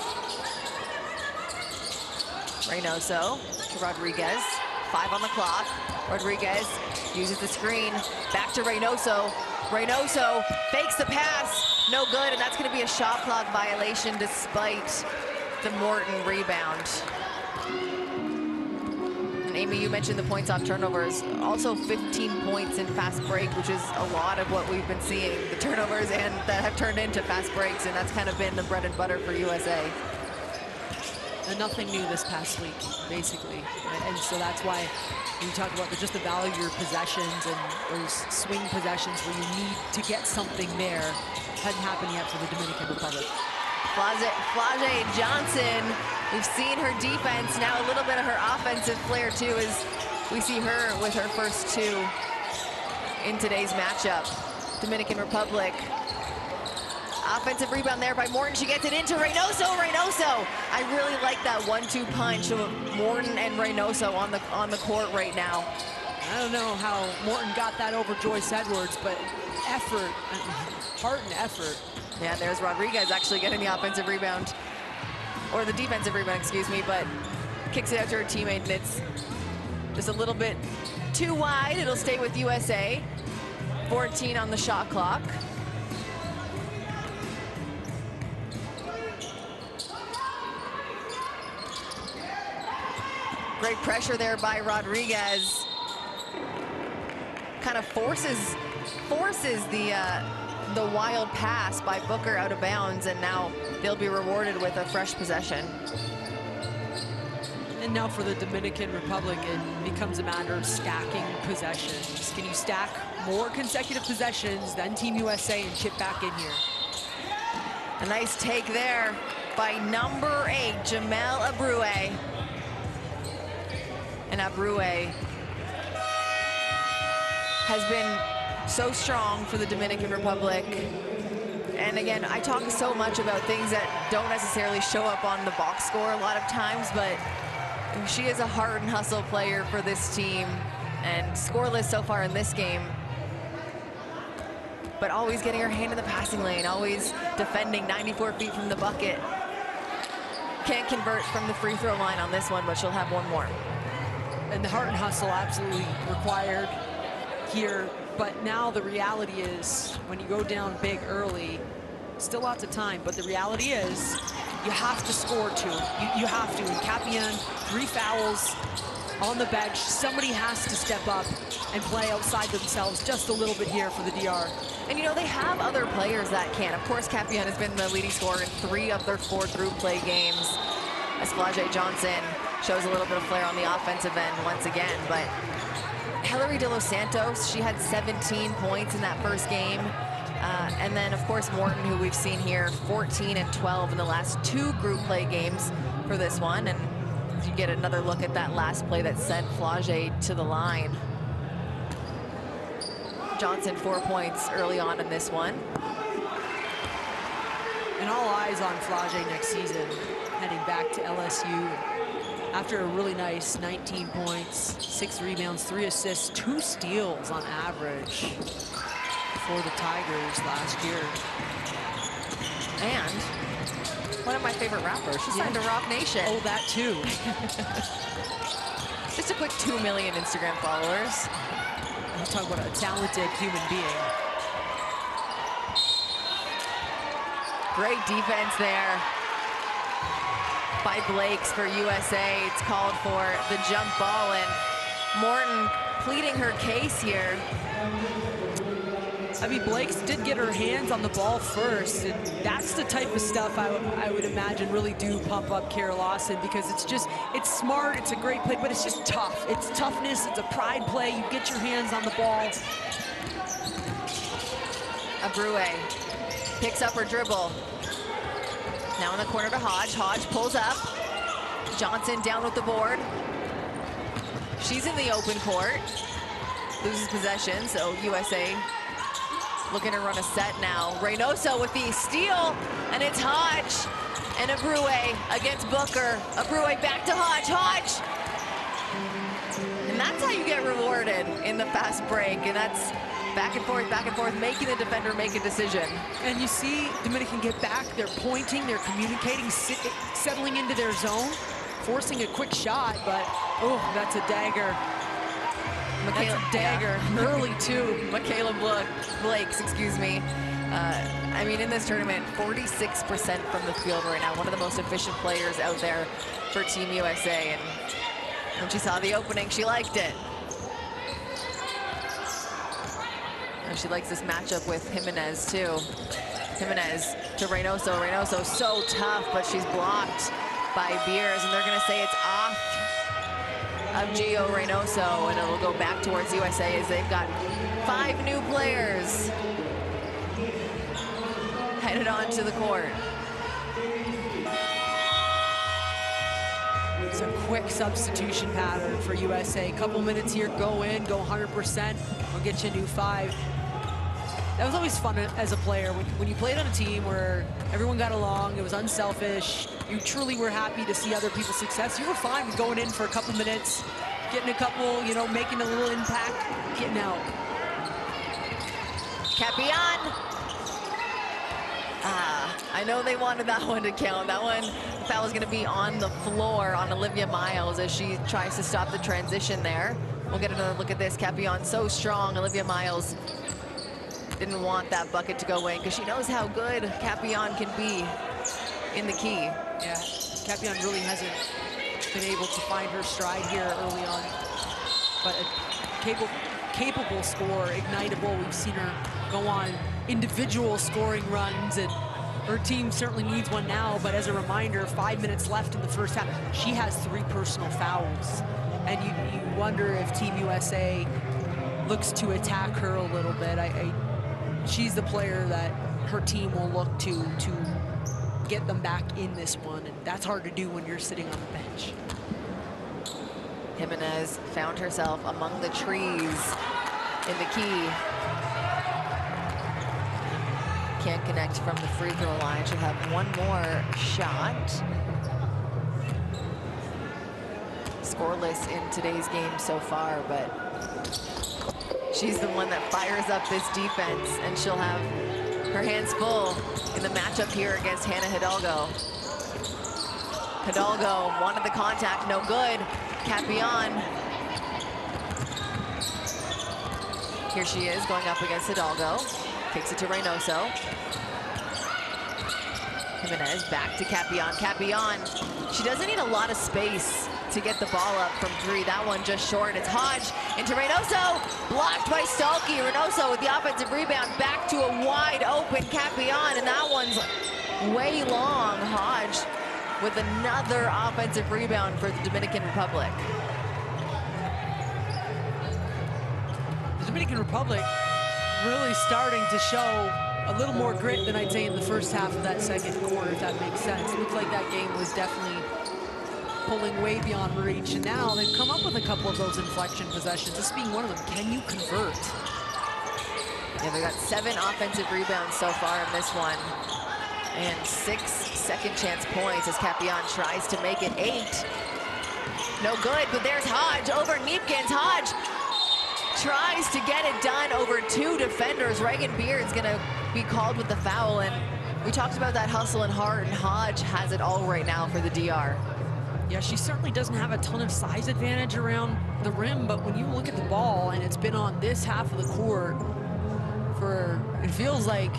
Reynoso to Rodriguez. 5 on the clock. Rodriguez uses the screen. Back to Reynoso. Reynoso fakes the pass. No good, and that's going to be a shot clock violation despite the Morton rebound. And Amy, you mentioned the points off turnovers. Also 15 points in fast break, which is a lot of what we've been seeing. The turnovers and that have turned into fast breaks, and that's kind of been the bread and butter for USA. And nothing new this past week, basically. And so that's why when you talk about just the value of your possessions and those swing possessions where you need to get something there, hadn't happened yet for the Dominican Republic. Flage Johnson, we've seen her defense, now a little bit of her offensive flair too, as we see her with her first 2 in today's matchup. Dominican Republic. Offensive rebound there by Morton. She gets it into Reynoso. I really like that 1-2 punch of Morton and Reynoso on the court right now. I don't know how Morton got that over Joyce Edwards, but effort, heart and effort. Yeah, there's Rodriguez actually getting the offensive rebound, or the defensive rebound, excuse me, but kicks it out to her teammate, and it's just a little bit too wide. It'll stay with USA. 14 on the shot clock. Great pressure there by Rodriguez. Kind of forces the wild pass by Booker out of bounds, and now they'll be rewarded with a fresh possession. And now for the Dominican Republic, it becomes a matter of stacking possessions. Can you stack more consecutive possessions than Team USA and chip back in here? A nice take there by number 8, Jamel Abrue. And Abrue has been so strong for the Dominican Republic. And again, I talk so much about things that don't necessarily show up on the box score a lot of times, but she is a heart and hustle player for this team, and scoreless so far in this game, but always getting her hand in the passing lane, always defending 94 feet from the bucket. Can't convert from the free throw line on this one, but she'll have one more. And the heart and hustle absolutely required here, but now the reality is when you go down big early, still lots of time, but the reality is you have to score 2. You have to. And Capian, 3 fouls on the bench. Somebody has to step up and play outside themselves just a little bit here for the DR. And you know, they have other players that can. Of course, Capian has been the leading scorer in 3 of their 4 group play games, as Flage Johnson shows a little bit of flair on the offensive end once again. But Hilary De Los Santos, she had 17 points in that first game. And then, of course, Morton, who we've seen here, 14 and 12 in the last 2 group play games for this one. And you get another look at that last play that sent Flage to the line. Johnson, 4 points early on in this one. And all eyes on Flage next season, heading back to LSU. After a really nice 19 points, 6 rebounds, 3 assists, 2 steals on average for the Tigers last year. And one of my favorite rappers, she signed to Rock Nation. Oh, that too. Just a quick 2 million Instagram followers. I'm talking about a talented human being. Great defense there by Blakes for USA. It's called for the jump ball, and Morton pleading her case here. I mean, Blakes did get her hands on the ball first, and that's the type of stuff I would imagine really do pump up Kara Lawson, because it's smart, it's a great play, but it's just tough. It's toughness, it's a pride play. You get your hands on the ball. Abrue picks up her dribble. Now in the corner to Hodge. Hodge pulls up. Johnson down with the board. She's in the open court. Loses possession, so USA looking to run a set now. Reynoso with the steal, and it's Hodge and Abrue against Booker. Abrue back to Hodge. Hodge! And that's how you get rewarded in the fast break, and that's back and forth, making the defender make a decision. And you see Dominican get back, they're pointing, they're communicating, settling into their zone, forcing a quick shot, but oh, that's a dagger. That's a dagger, early too. Michaela Blakes, excuse me. I mean, in this tournament, 46% from the field right now. One of the most efficient players out there for Team USA. And when she saw the opening, she liked it. And she likes this matchup with Jimenez too. Jimenez to Reynoso. Reynoso so tough, but she's blocked by Beers, and they're gonna say it's off of Gio Reynoso, and it'll go back towards USA as they've got 5 new players headed onto the court. It's a quick substitution pattern for USA. A couple minutes here, go in, go 100%, we'll get you a new 5. That was always fun as a player when you played on a team where everyone got along, it was unselfish, you truly were happy to see other people's success. You were fine with going in for a couple minutes, getting a couple, you know, making a little impact, getting out. Capion. I know they wanted that one to count. That one, the foul was going to be on the floor on Olivia Miles as she tries to stop the transition there. We'll get another look at this. Capion so strong. Olivia Miles didn't want that bucket to go in because she knows how good Capion can be in the key. Yeah, Capion really hasn't been able to find her stride here early on, but a capable scorer, ignitable. We've seen her go on individual scoring runs, and her team certainly needs one now. But as a reminder, 5 minutes left in the first half. She has 3 personal fouls, and you wonder if Team USA looks to attack her a little bit. She's the player that her team will look to get them back in this one, and that's hard to do when you're sitting on the bench. Jimenez found herself among the trees in the key. Can't connect from the free throw line. She'll have one more shot. Scoreless in today's game so far, but she's the one that fires up this defense, and she'll have her hands full in the matchup here against Hannah Hidalgo. Hidalgo wanted the contact, no good. Capion. Here she is going up against Hidalgo. Kicks it to Reynoso. Jimenez back to Capion. Capion, she doesn't need a lot of space to get the ball up from 3. That one just short. It's Hodge into Reynoso. Blocked by Stolke. Reynoso with the offensive rebound back to a wide open Capion, and that one's way long. Hodge with another offensive rebound for the Dominican Republic. The Dominican Republic really starting to show a little more grit than I'd say in the first half of that second quarter, if that makes sense. It looked like that game was definitely pulling way beyond reach, and now they've come up with a couple of those inflection possessions, this being one of them. Can you convert? Yeah, they got 7 offensive rebounds so far in this one, and 6 second chance points as Capion tries to make it 8. No good, but there's Hodge over Neepkins. Hodge tries to get it done over 2 defenders. Reagan Beard's gonna be called with the foul, and we talked about that hustle and heart, and Hodge has it all right now for the DR. Yeah, she certainly doesn't have a ton of size advantage around the rim, but when you look at the ball and it's been on this half of the court for, it feels like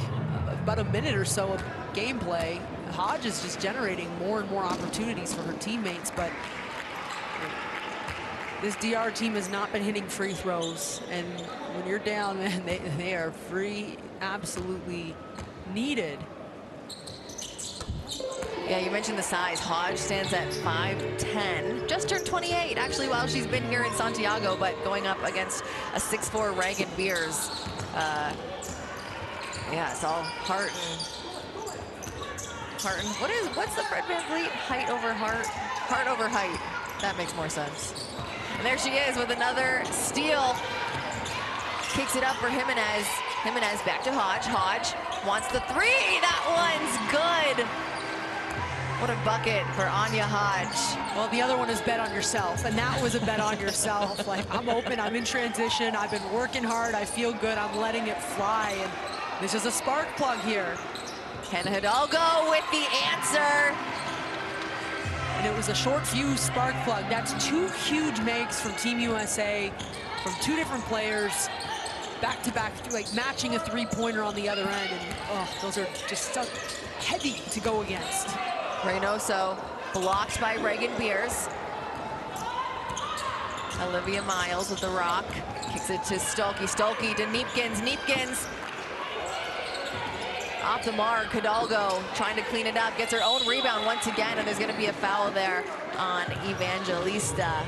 about a minute or so of gameplay, Hodge is just generating more and more opportunities for her teammates, but this DR team has not been hitting free throws, and when you're down, man, they are free, absolutely needed. Yeah, you mentioned the size. Hodge stands at 5'10", just turned 28, actually, while she's been here in Santiago, but going up against a 6'4" Reagan Beers. Yeah, it's all heart and what's the Fred VanVleet? Height over heart, heart over height. That makes more sense. And there she is with another steal. Kicks it up for Jimenez. Jimenez back to Hodge. Hodge wants the 3. That one's good. What a bucket for Anya Hodge. Well, the other one is bet on yourself, and that was a bet on yourself. Like, I'm open, I'm in transition, I've been working hard, I feel good, I'm letting it fly, and this is a spark plug here. Hannah Hidalgo with the answer. And it was a short fuse spark plug. That's 2 huge makes from Team USA, from 2 different players, back-to-back, like matching a 3-pointer on the other end, and oh, those are just so heavy to go against. Reynoso blocked by Reagan Beers. Olivia Miles with the rock. Kicks it to Stolke. Stolke to Neepkins. Neepkins off the mark. Hidalgo trying to clean it up. Gets her own rebound once again, and there's going to be a foul there on Evangelista.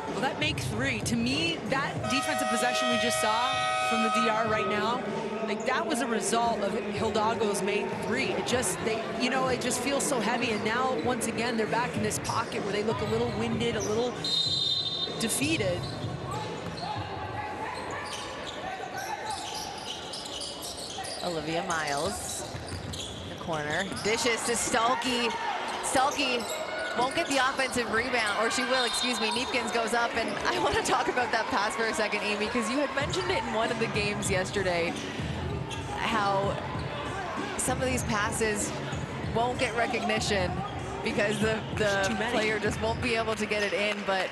Well, that make 3, to me, that defensive possession we just saw from the DR right now. Like, that was a result of Hidalgo's made three. It just, you know, it just feels so heavy. And now, once again, they're back in this pocket where they look a little winded, a little defeated. Olivia Miles in the corner. Dishes to Stalky. Stalky won't get the offensive rebound, or she will, excuse me. Neefkins goes up, and I want to talk about that pass for a second, Amy, because you had mentioned it in one of the games yesterday, how some of these passes won't get recognition because the player just won't be able to get it in, but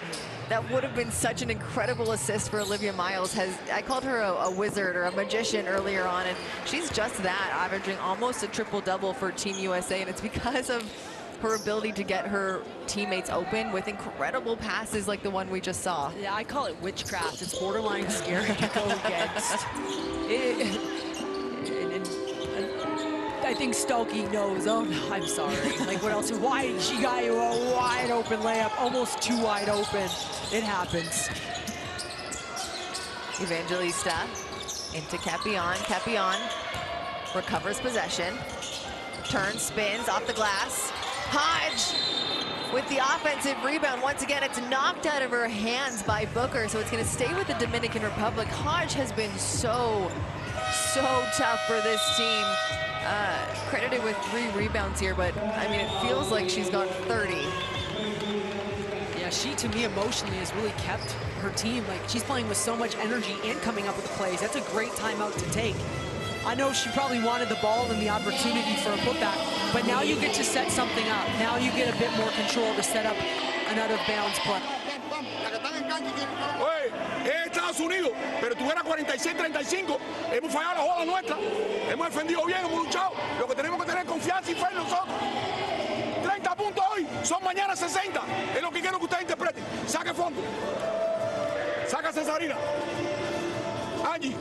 that would have been such an incredible assist for Olivia Miles. I called her a wizard or a magician earlier on, and she's just that, averaging almost a triple-double for Team USA, and it's because of her ability to get her teammates open with incredible passes like the one we just saw. Yeah, I call it witchcraft. It's borderline scary to go against. I think Stokey knows, oh no, I'm sorry. Like, what else? Why she got you a wide open layup, almost too wide open. It happens. Evangelista into Capion. Capion recovers possession. Turns, spins off the glass. Hodge with the offensive rebound. Once again, it's knocked out of her hands by Booker, so it's going to stay with the Dominican Republic. Hodge has been so tough for this team. Credited with 3 rebounds here, but I mean, it feels like she's gone 30. Yeah, she, to me, emotionally has really kept her team. Like, she's playing with so much energy and coming up with the plays. That's a great timeout to take. I know she probably wanted the ball and the opportunity for a putback, but now you get to set something up. Now you get a bit more control to set up an out-of-bounds play. Oye, es Estados Unidos, pero tuviera 46-35, hemos fallado la bola nuestra, hemos defendido bien, hemos luchado. Lo que tenemos que tener confianza y fe en nosotros. 30 puntos hoy, son mañana 60. Es lo que quiero que ustedes interpreten. Saque fondo. Saca Cesarina. Angie.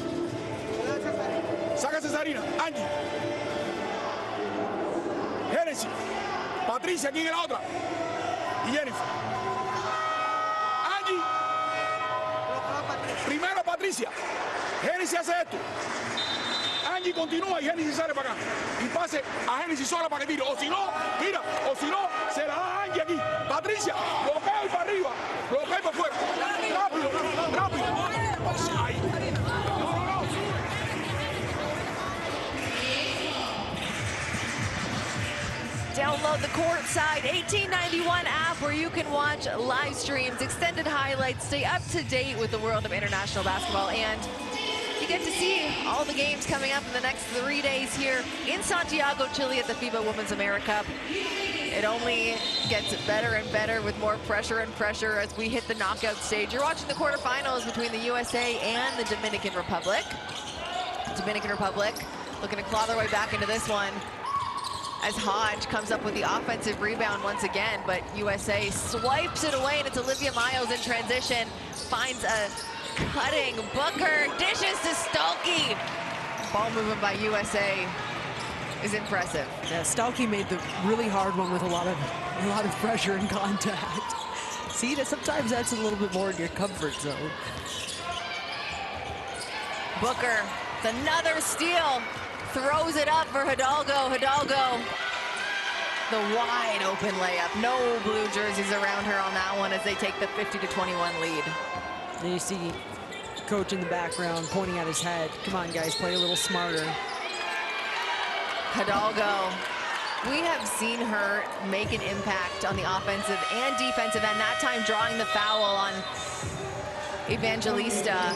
Saca Cesarina. Angie. Génesis. Patricia, ¿quién es la otra? Y Jennifer. Angie. Primero Patricia. Génesis hace esto. Angie continúa y Génesis sale para acá. Y pase a Génesis sola para que tire. O si no, mira, o si no, se la da a Angie aquí. Patricia, bloquea y para arriba. Bloquea y para afuera. Rápido, rápido. Ahí. Download the Courtside 1891 app where you can watch live streams, extended highlights, stay up to date with the world of international basketball, and you get to see all the games coming up in the next 3 days here in Santiago, Chile at the FIBA Women's AmeriCup. It only gets better and better with more pressure and pressure as we hit the knockout stage. You're watching the quarterfinals between the USA and the Dominican Republic. Dominican Republic looking to claw their way back into this one, as Hodge comes up with the offensive rebound once again, but USA swipes it away, and it's Olivia Miles in transition, finds a cutting Booker, dishes to Stolke. Ball movement by USA is impressive. Yeah, Stolke made the really hard one with a lot of pressure and contact. See, that sometimes that's a little bit more in your comfort zone. Booker, another steal. Throws it up for Hidalgo. Hidalgo, the wide open layup. No blue jerseys around her on that one as they take the 50-21 lead. Then you see coach in the background pointing at his head. Come on, guys, play a little smarter. Hidalgo, we have seen her make an impact on the offensive and defensive end, that time drawing the foul on Evangelista.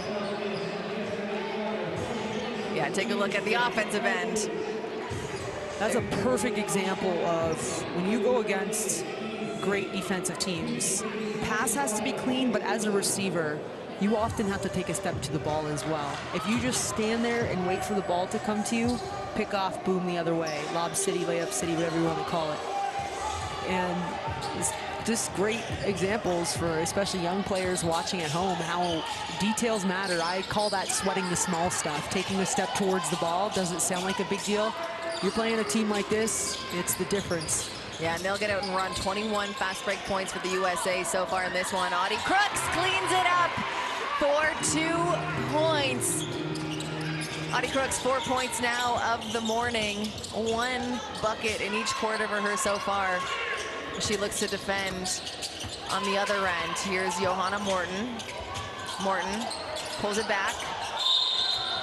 Yeah, take a look at the offensive end. That's a perfect example of when you go against great defensive teams, pass has to be clean, but as a receiver, you often have to take a step to the ball as well. If you just stand there and wait for the ball to come to you, pick off, boom the other way, lob city, layup city, whatever you want to call it. And it's just great examples for especially young players watching at home, how details matter. I call that sweating the small stuff. Taking a step towards the ball doesn't sound like a big deal. You're playing a team like this, it's the difference. Yeah, and they'll get out and run. 21 fast break points for the USA so far in this one. Audie Crooks cleans it up for 2 points. Audie Crooks, 4 points now of the morning. 1 bucket in each quarter for her so far. She looks to defend on the other end. Here's Johanna Morton. Morton pulls it back.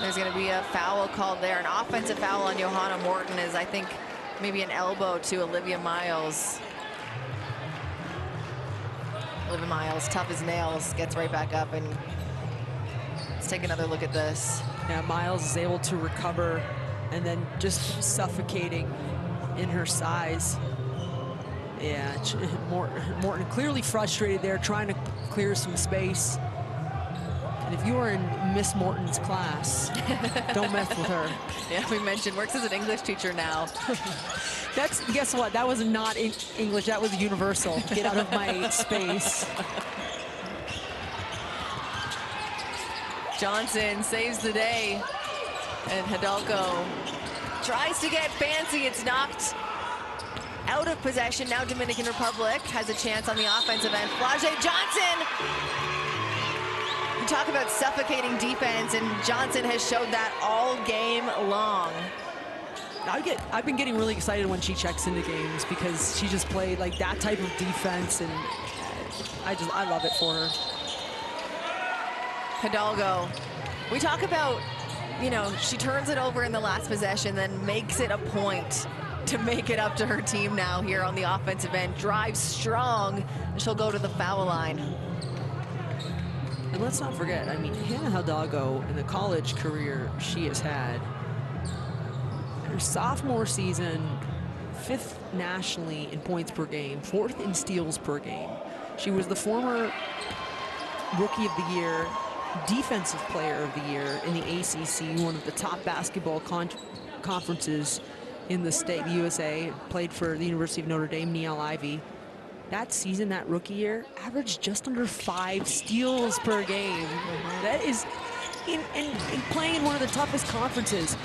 There's going to be a foul called there. An offensive foul on Johanna Morton is, I think, maybe an elbow to Olivia Miles. Olivia Miles, tough as nails, gets right back up, and let's take another look at this. Yeah, Miles is able to recover and then just suffocating in her size. Yeah, Morton clearly frustrated there, trying to clear some space. And if you are in Miss Morton's class, don't mess with her. Yeah, we mentioned works as an English teacher now. Guess what? That was not English. That was universal. Get out of my space. Johnson saves the day, and Hidalgo tries to get fancy. It's knocked out of possession. Now Dominican Republic has a chance on the offensive end. Flage Johnson. You talk about suffocating defense, and Johnson has showed that all game long. I've been getting really excited when she checks into games because she just played like that type of defense, and I love it for her. Hidalgo, we talk about, you know, she turns it over in the last possession, then makes it a point to make it up to her team now here on the offensive end. Drives strong, and she'll go to the foul line. And let's not forget, I mean, Hannah Hidalgo, in the college career she has had, her sophomore season, 5th nationally in points per game, 4th in steals per game. She was the former Rookie of the Year, Defensive Player of the Year in the ACC, one of the top basketball conferences in the state, the USA, played for the University of Notre Dame, Niele Ivey. That season, that rookie year, averaged just under 5 steals per game. That is, in playing in one of the toughest conferences.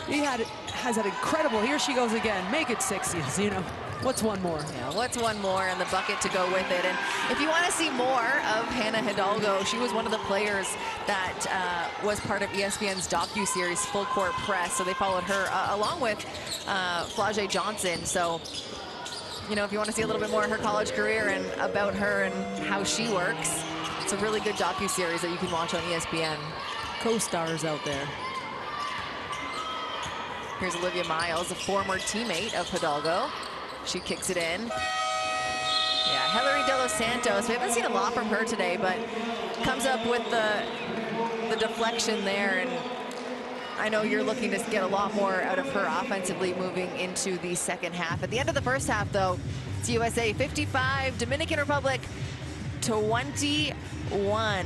He has had incredible, here she goes again, make it 60s, you know. What's one more? Yeah, what's one more, and the bucket to go with it. And if you want to see more of Hannah Hidalgo, she was one of the players that was part of ESPN's docu-series Full Court Press. So they followed her along with Flage Johnson. So, you know, if you want to see a little bit more of her college career and about her and how she works, it's a really good docu-series that you can watch on ESPN. Co-stars out there. Here's Olivia Miles, a former teammate of Hidalgo. She kicks it in. Yeah, Hilary De Los Santos. We haven't seen a lot from her today, but comes up with the deflection there. And I know you're looking to get a lot more out of her offensively moving into the second half. At the end of the first half, though, it's USA 55, Dominican Republic 21.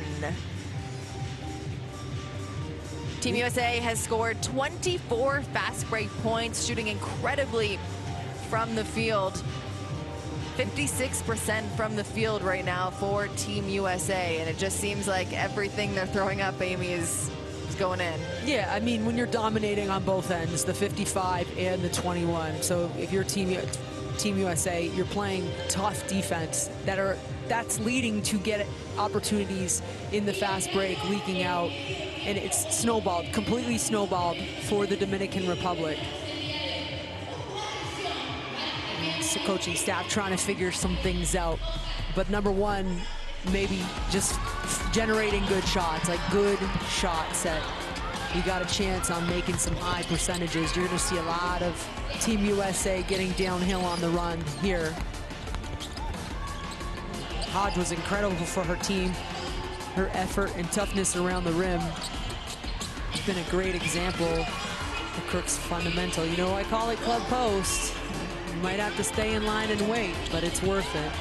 Team USA has scored 24 fast break points, shooting incredibly from the field. 56% from the field right now for Team USA, and it just seems like everything they're throwing up, Amy, is going in. Yeah, I mean, when you're dominating on both ends, the 55 and the 21, so if you're Team USA, you're playing tough defense that's leading to get opportunities in the fast break, leaking out, and it's snowballed, completely snowballed for the Dominican Republic. The coaching staff trying to figure some things out, but number one, maybe just generating good shots, like good shot set. You got a chance on making some high percentages. You're going to see a lot of Team USA getting downhill on the run here. Hodge was incredible for her team. Her effort and toughness around the rim. It's been a great example of Crook's fundamental. You know, I call it club post. You might have to stay in line and wait, but it's worth it.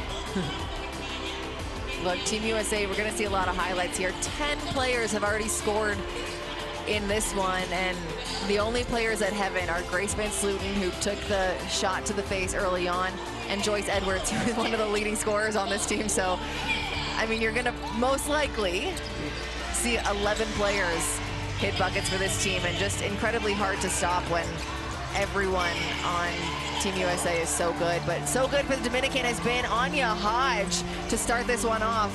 Look, Team USA, we're going to see a lot of highlights here. 10 players have already scored in this one, and the only players that haven't are Grace Van Slooten, who took the shot to the face early on, and Joyce Edwards, who is one of the leading scorers on this team. So, I mean, you're going to most likely see 11 players hit buckets for this team, and just incredibly hard to stop when everyone on Team USA is so good. But so good for the Dominican has been Anya Hodge to start this one off.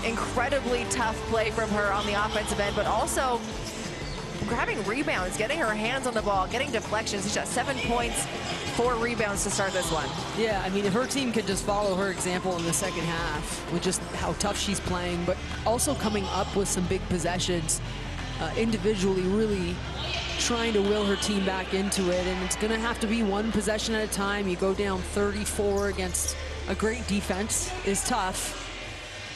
Incredibly tough play from her on the offensive end, but also grabbing rebounds, getting her hands on the ball, getting deflections. She's got 7 points, 4 rebounds to start this one. Yeah, I mean, if her team could just follow her example in the second half with just how tough she's playing, but also coming up with some big possessions, individually really trying to will her team back into it, and it's going to have to be one possession at a time. You go down 34 against a great defense is tough,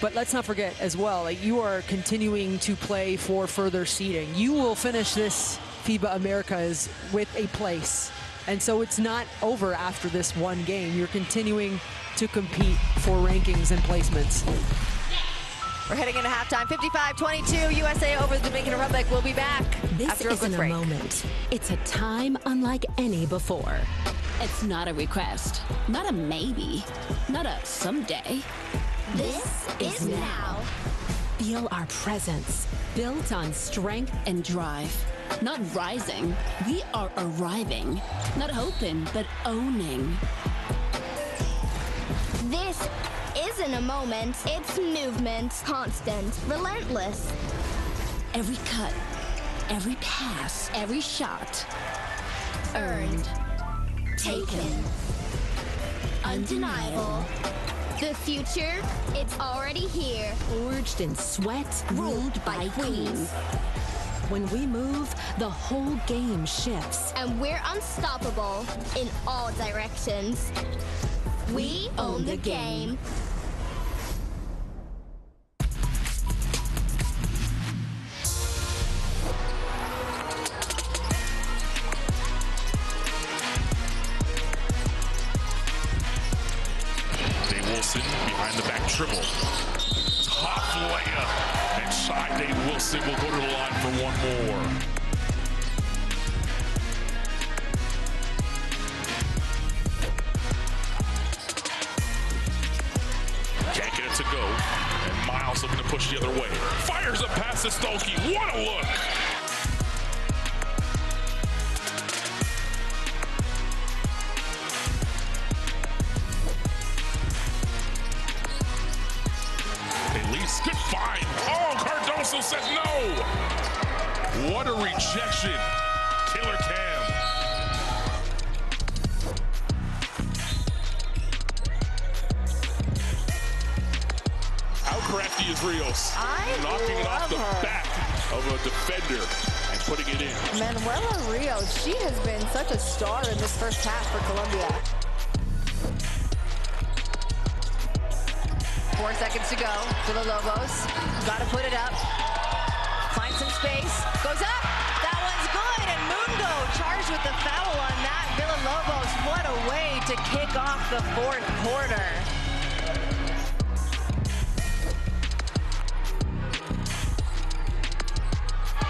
but let's not forget as well, like, you are continuing to play for further seeding. You will finish this FIBA Americas with a place, and so it's not over after this one game. You're continuing to compete for rankings and placements. We're heading into halftime, 55-22, USA over the Dominican Republic. We'll be back after a quick break. This isn't a moment. It's a time unlike any before. It's not a request, not a maybe, not a someday. This is now. Feel our presence, built on strength and drive. Not rising, we are arriving. Not hoping, but owning. This isn't a moment, it's movement. Constant, relentless. Every cut, every pass, every shot. Earned. Taken. Undeniable. The future, it's already here. Forged in sweat, ruled by queens. When we move, the whole game shifts. And we're unstoppable in all directions. We own the game. Wilson behind the back dribble. Tough layup. And shy Dave Wilson will go to the line for one more. Can't get it to go. And Miles looking to push the other way. Fires a pass to Stokey. What a look. Good find. Oh, Cardoso says no. What a rejection. Killer Cam. How crafty is Rios? Knocking it off the back of a defender and putting it in. Manuela Rios, she has been such a star in this first half for Colombia. 4 seconds to go for the Lobos. Got to put it up. Find some space. Goes up. That one's good. And Mungo charged with the foul on that. Villalobos, what a way to kick off the fourth quarter.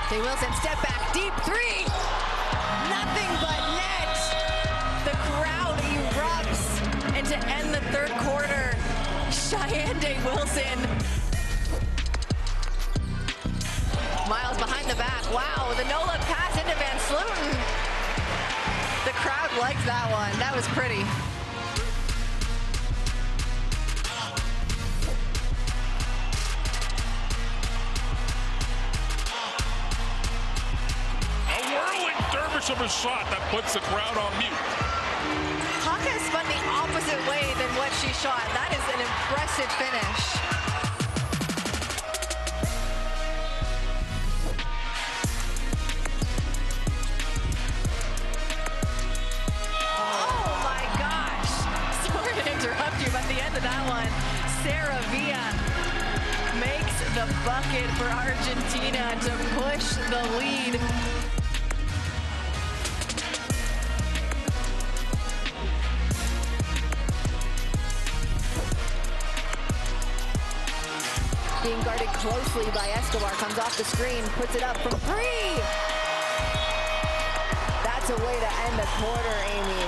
Jay Wilson, step back, deep three. Nothing but net. The crowd erupts. And to end the third quarter, Cheyenne Day Wilson. Miles behind the back. Wow, the no-look pass into Van Slooten. The crowd liked that one. That was pretty. A whirling dervish of a shot that puts the crowd on mute. Haka spun the opposite way than what she shot. That is an impressive finish. Oh my gosh. Sorry to interrupt you, but at the end of that one, Sarah Villa makes the bucket for Argentina to push the lead. Being guarded closely by Escobar, comes off the screen, puts it up from three. That's a way to end the quarter, Amy.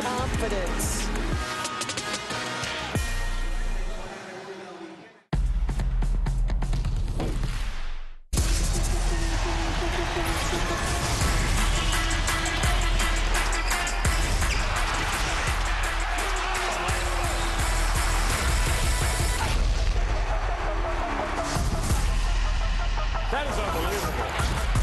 Confidence. That is unbelievable.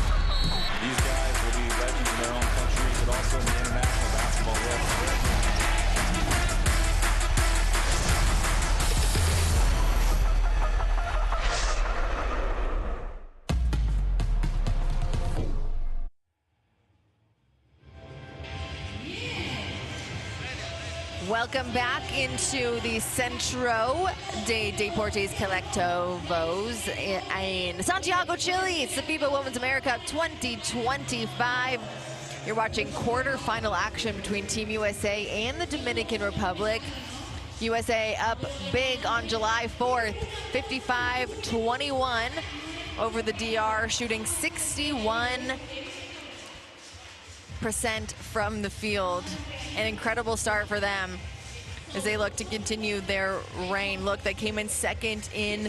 Welcome back into the Centro de Deportes Colectivos in Santiago, Chile. It's the FIBA Women's AmeriCup 2025. You're watching quarterfinal action between Team USA and the Dominican Republic. USA up big on July 4th, 55-21 over the DR, shooting 61% from the field. An incredible start for them as they look to continue their reign. Look, they came in second in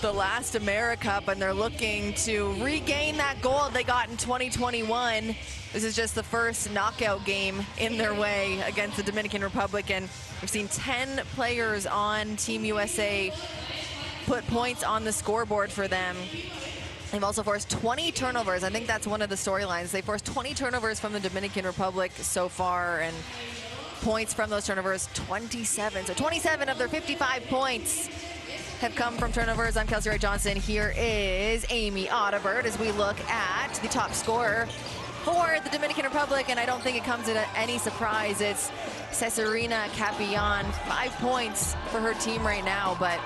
the last AmeriCup, and they're looking to regain that gold they got in 2021. This is just the first knockout game in their way against the Dominican Republic, and we've seen 10 players on Team USA put points on the scoreboard for them. They've also forced 20 turnovers. I think that's one of the storylines. They forced 20 turnovers from the Dominican Republic so far, and points from those turnovers, 27. So 27 of their 55 points have come from turnovers. I'm Kelsey Ray Johnson. Here is Amy Audibert as we look at the top scorer for the Dominican Republic, and I don't think it comes at any surprise. It's Cesarina Capian, 5 points for her team right now, but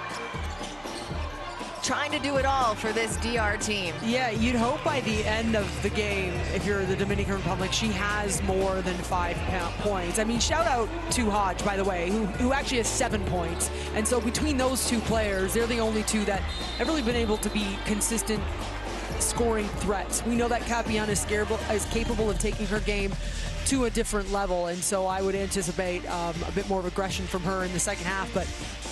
trying to do it all for this DR team. Yeah, you'd hope by the end of the game, if you're the Dominican Republic, she has more than 5 points. I mean, shout out to Hodge, by the way, who actually has 7 points. And so between those two players, they're the only two that have really been able to be consistent scoring threats. We know that Capian is capable of taking her game to a different level, and so I would anticipate a bit more of aggression from her in the second half. But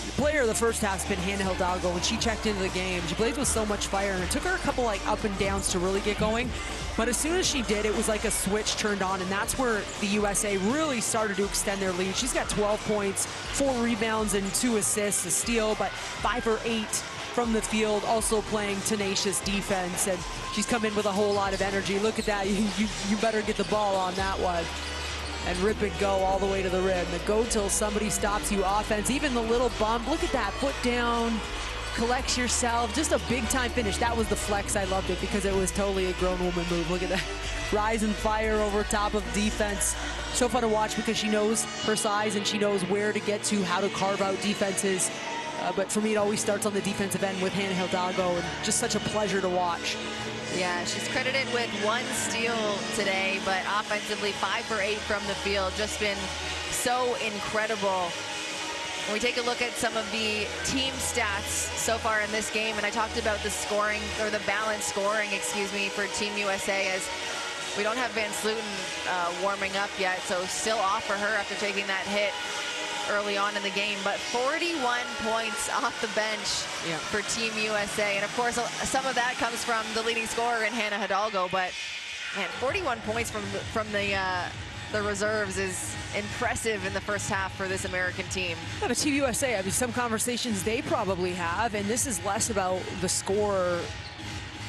the player of the first half has been Hannah Hidalgo. When she checked into the game, she plays with so much fire, and it took her a couple like up and downs to really get going. But as soon as she did, it was like a switch turned on, and that's where the USA really started to extend their lead. She's got 12 points, 4 rebounds, and 2 assists, a steal, but 5 for 8 from the field, also playing tenacious defense, and she's come in with a whole lot of energy. Look at that. You better get the ball on that one and rip and go all the way to the rim. The go till somebody stops you offense, even the little bump. Look at that, foot down, collects yourself, just a big time finish. That was the flex. I loved it because it was totally a grown woman move. Look at that, rise and fire over top of defense. So fun to watch because she knows her size and she knows where to get to, how to carve out defenses. But for me, it always starts on the defensive end with Hannah Hidalgo, and just such a pleasure to watch. Yeah, she's credited with 1 steal today, but offensively 5 for 8 from the field. Just been so incredible. When we take a look at some of the team stats so far in this game, and I talked about the scoring, or the balanced scoring, excuse me, for Team USA, as we don't have Van Sluten warming up yet, so still off for her after taking that hit early on in the game, but 41 points off the bench for Team USA. And of course, some of that comes from the leading scorer in Hannah Hidalgo, but man, 41 points from the reserves is impressive in the first half for this American team. Yeah, but Team USA, I mean, some conversations they probably have, and this is less about the score.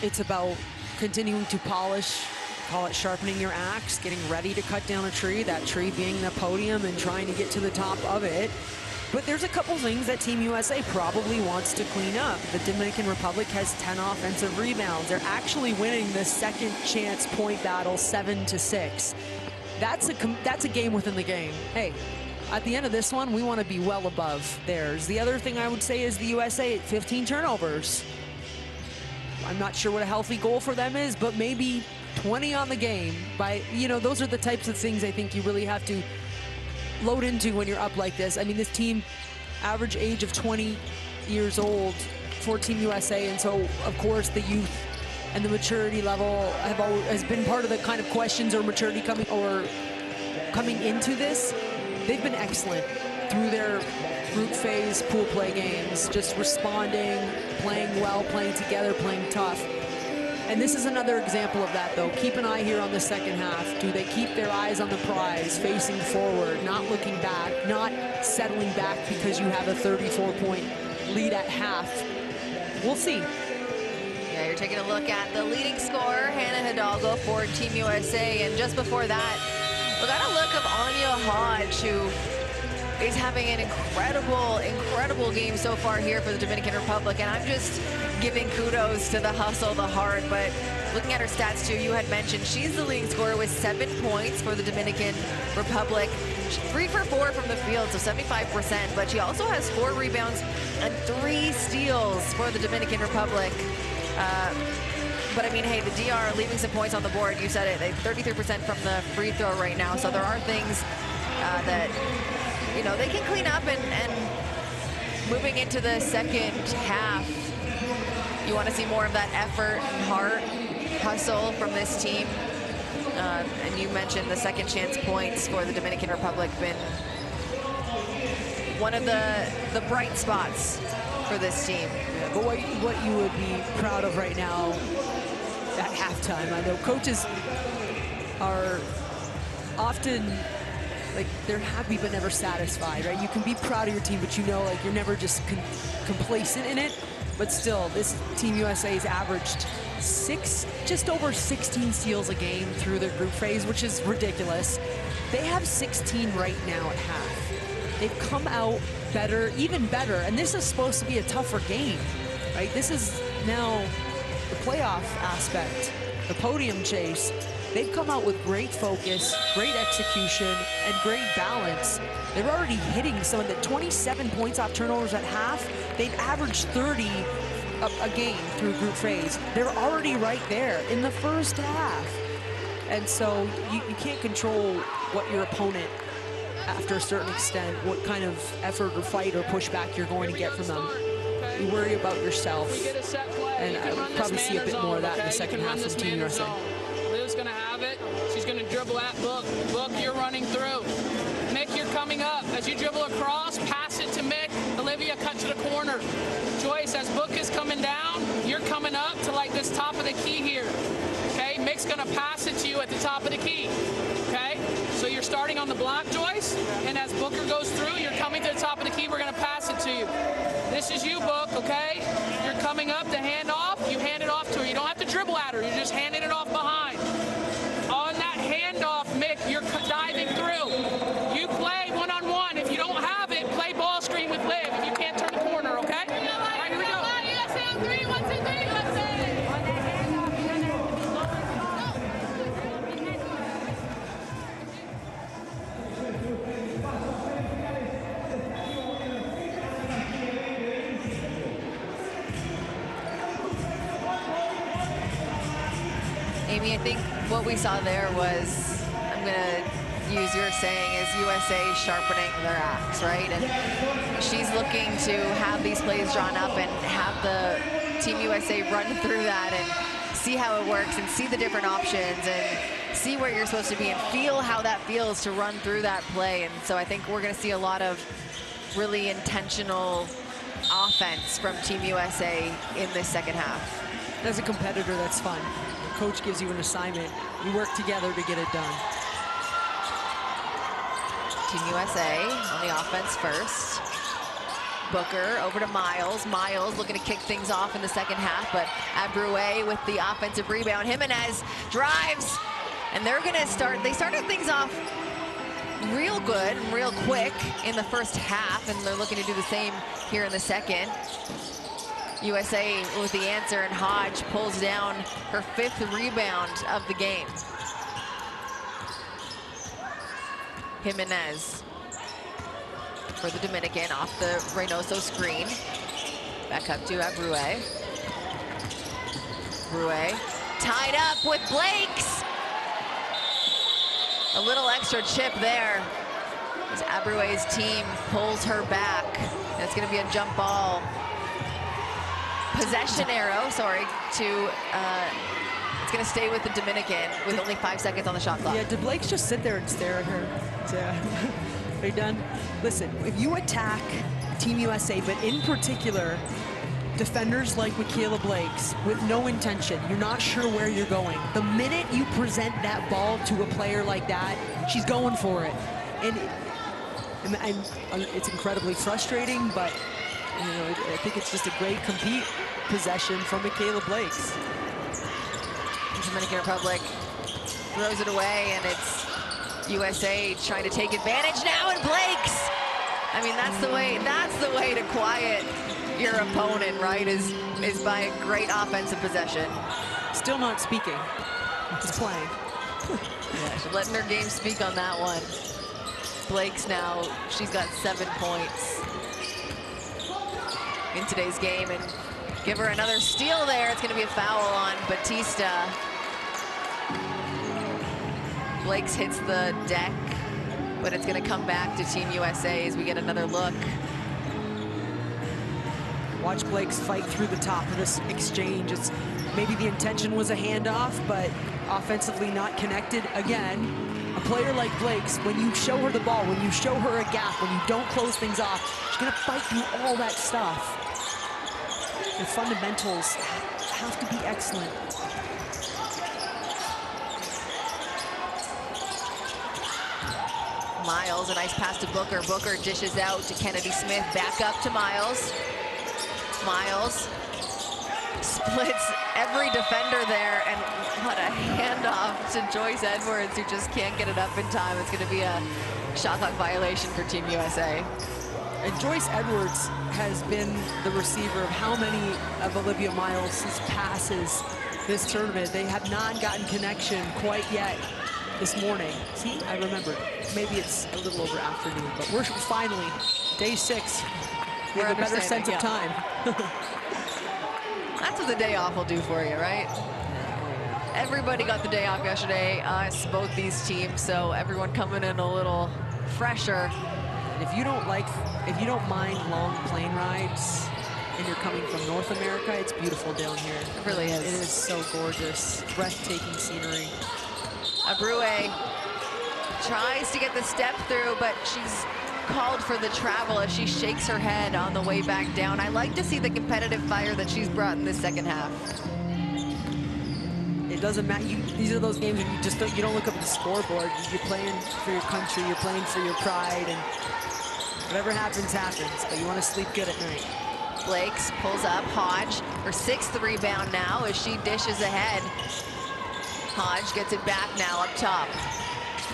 It's about continuing to polish, call it sharpening your axe, getting ready to cut down a tree, that tree being the podium, and trying to get to the top of it. But there's a couple things that Team USA probably wants to clean up. The Dominican Republic has 10 offensive rebounds. They're actually winning the second chance point battle 7-6. That's a game within the game. Hey, at the end of this one, we want to be well above theirs. The other thing I would say is the USA at 15 turnovers. I'm not sure what a healthy goal for them is, but maybe 20 on the game. Those are the types of things I think you really have to load into when you're up like this. I mean, this team, average age of 20 years old for Team USA, and so of course the youth and the maturity level has been part of the kind of questions or maturity coming into this. They've been excellent through their group phase pool play games, just responding, playing well, playing together, playing tough. And this is another example of that, though. Keep an eye here on the second half. Do they keep their eyes on the prize, facing forward, not looking back, not settling back because you have a 34-point lead at half? We'll see. Yeah, you're taking a look at the leading scorer, Hannah Hidalgo, for Team USA. And just before that, we got a look of Anya Hodge, who is having an incredible game so far here for the Dominican Republic, and I'm just giving kudos to the hustle, the heart. But looking at her stats too, you had mentioned she's the leading scorer with 7 points for the Dominican Republic. 3 for 4 from the field, so 75%, but she also has 4 rebounds and 3 steals for the Dominican Republic. But I mean, hey, the DR leaving some points on the board. You said it, they 33% from the free throw right now, so there are things that, you know, they can clean up. And moving into the second half, you want to see more of that effort, heart, hustle from this team. And you mentioned the second chance points for the Dominican Republic been one of the bright spots for this team. Yeah, but what you would be proud of right now at halftime, I know coaches are often like, they're happy but never satisfied, right? You can be proud of your team, but you know, like, you're never just complacent in it. But still, this Team USA has averaged just over 16 steals a game through their group phase, which is ridiculous. They have 16 right now at half. They've come out better, even better, and this is supposed to be a tougher game, right? This is now the playoff aspect, the podium chase. They've come out with great focus, great execution, and great balance. They're already hitting some of the 27 points off turnovers at half. They've averaged 30 a game through group phase. They're already right there in the first half. And so you can't control what your opponent, after a certain extent, what kind of effort or fight or pushback you're going to get from them. You worry about yourself. And I would probably see a bit more of that in the second half from Team USA. Liv's gonna have it. She's gonna dribble at Book. Book, you're running through. Mick, you're coming up. As you dribble across, pass it to Mick. Olivia, cut to the corner. Joyce, as Book is coming down, you're coming up to like this top of the key here. Okay, Mick's gonna pass it to you at the top of the key. Okay, so you're starting on the block, Joyce, and as Booker goes through, you're coming to the top of the key, we're gonna pass it to you. This is you, Book, okay? You're coming up to hand off, you hand it off to her. You don't have to dribble at her, you're just handing it off behind. On that handoff, Mick, you're diving through. You play one-on-one. If you don't have it, play ball screen with Liv. If you can't turn the corner, okay? All right, here we go. USA on 3, 1, 2, 3, Amy, I think what we saw there was, I'm going to use your saying, is USA sharpening their axe, right? And she's looking to have these plays drawn up and have the Team USA run through that and see how it works and see the different options and see where you're supposed to be and feel how that feels to run through that play. And so I think we're going to see a lot of really intentional offense from Team USA in this second half. As a competitor, that's fun. Coach gives you an assignment, you work together to get it done. Team USA on the offense first. Booker over to Miles. Miles looking to kick things off in the second half, but Abreu with the offensive rebound. Jimenez drives, and they're gonna they started things off real good and real quick in the first half, and they're looking to do the same here in the second. USA with the answer, and Hodge pulls down her 5th rebound of the game. Jimenez for the Dominican off the Reynoso screen. Back up to Abreu. Abreu tied up with Blakes. A little extra chip there as Abreu's team pulls her back. And it's going to be a jump ball. Possession arrow, sorry, it's going to stay with the Dominican with only 5 seconds on the shot clock. Yeah, did Blakes just sit there and stare at her? Yeah. Are you done? Listen, if you attack Team USA, but in particular, defenders like Michaela Blakes with no intention, you're not sure where you're going. The minute you present that ball to a player like that, she's going for it. And it's incredibly frustrating, but you know, I think it's just a great compete possession from Michaela Blakes. Dominican Republic throws it away, and it's USA trying to take advantage now, and Blakes I mean, that's the way to quiet your opponent, right? Is by a great offensive possession. Still not speaking, just playing. Yeah, she's letting her game speak on that one. Blake's now, she's got 7 points in today's game, and give her another steal there. It's gonna be a foul on Batista. Blake's hits the deck, but it's gonna come back to Team USA as we get another look. Watch Blake's fight through the top of this exchange. It's maybe the intention was a handoff, but offensively not connected. Again, a player like Blake's, when you show her the ball, when you show her a gap, when you don't close things off, she's gonna fight through all that stuff. The fundamentals have to be excellent. Miles, a nice pass to Booker. Booker dishes out to Kennedy Smith, back up to Miles. Miles splits every defender there, and what a handoff to Joyce Edwards, who just can't get it up in time. It's going to be a shot clock violation for Team USA. And Joyce Edwards has been the receiver of how many of Olivia Miles' passes this tournament. They have not gotten connection quite yet this morning. See, I remember. Maybe it's a little over afternoon, but we're finally, day 6. We have a better sense of time. That's what the day off will do for you, right? Everybody got the day off yesterday, both these teams, so everyone coming in a little fresher. If you don't mind long plane rides and you're coming from North America, it's beautiful down here. It really is. It is so gorgeous, breathtaking scenery. Abreu tries to get the step through, but she's called for the travel as she shakes her head on the way back down. I like to see the competitive fire that she's brought in this second half. It doesn't matter. These are those games where you don't look up at the scoreboard. You're playing for your country. You're playing for your pride, and whatever happens, happens. But you want to sleep good at night. Blakes pulls up. Hodge, her 6th rebound now as she dishes ahead. Hodge gets it back now up top.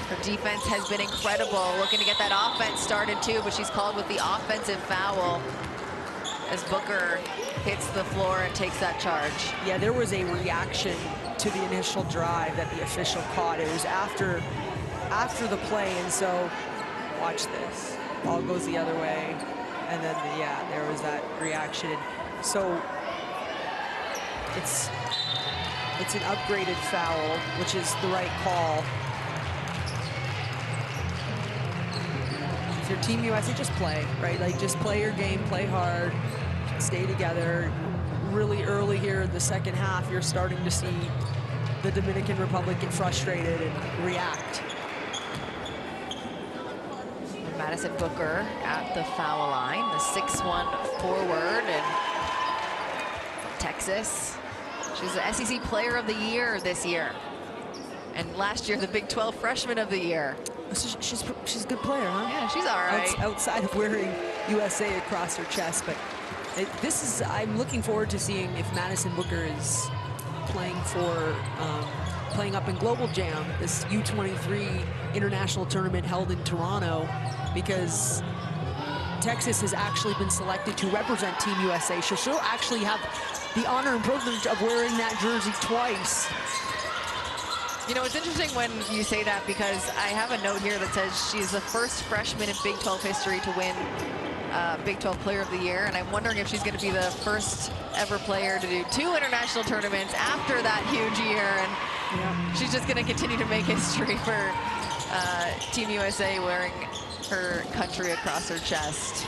Her defense has been incredible, looking to get that offense started too, but she's called with the offensive foul as Booker hits the floor and takes that charge. Yeah, there was a reaction to the initial drive that the official caught. It was after the play, and so watch this. Ball goes the other way, and then there was that reaction. So it's an upgraded foul, which is the right call. If you're Team USA, just play, right? Like, just play your game, play hard, stay together. Really early here in the second half, you're starting to see the Dominican Republic get frustrated and react. Madison Booker at the foul line, the 6'1" forward, and from Texas. She's the SEC Player of the Year this year, and last year the Big 12 Freshman of the Year. She's a good player, huh? Yeah, she's all right. Outside of wearing USA across her chest, but I'm looking forward to seeing if Madison Booker is playing up in Global Jam, this U23 international tournament held in Toronto, because Texas has actually been selected to represent Team USA. So she'll actually have the honor and privilege of wearing that jersey twice. You know, it's interesting when you say that, because I have a note here that says she's the first freshman in Big 12 history to win Big 12 Player of the Year, and I'm wondering if she's going to be the first ever player to do 2 international tournaments after that huge year, and she's just going to continue to make history for Team USA, wearing her country across her chest.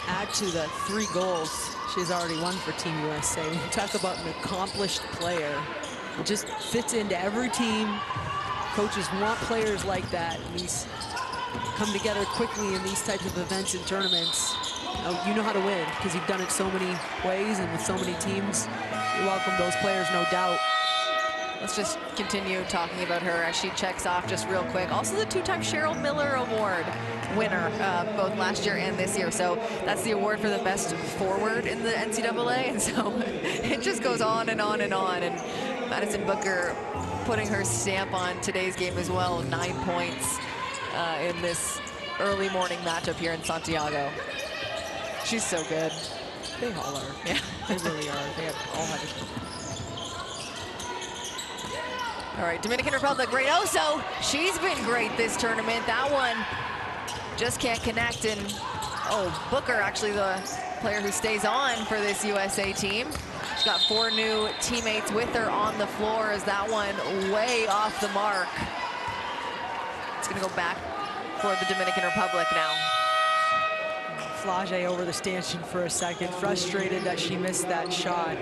Add to the 3 goals she's already won for Team USA. When you talk about an accomplished player, it just fits into every team. Coaches want players like that, and these come together quickly in these types of events and tournaments. You know how to win because you've done it so many ways and with so many teams. You welcome those players, no doubt. Let's just continue talking about her as she checks off just real quick. Also the 2-time Cheryl Miller Award winner, both last year and this year. So that's the award for the best forward in the NCAA. And so it just goes on and on and on. And Madison Booker putting her stamp on today's game as well. 9 points in this early morning matchup here in Santiago. She's so good. They all are. Yeah. They really are. They all have it. All right, Dominican Republic, Reynoso. She's been great this tournament. That one just can't connect. And, oh, Booker, actually the player who stays on for this USA team. She's got 4 new teammates with her on the floor as that one way off the mark. It's gonna go back for the Dominican Republic now. Flage over the stanchion for a second, frustrated that she missed that shot.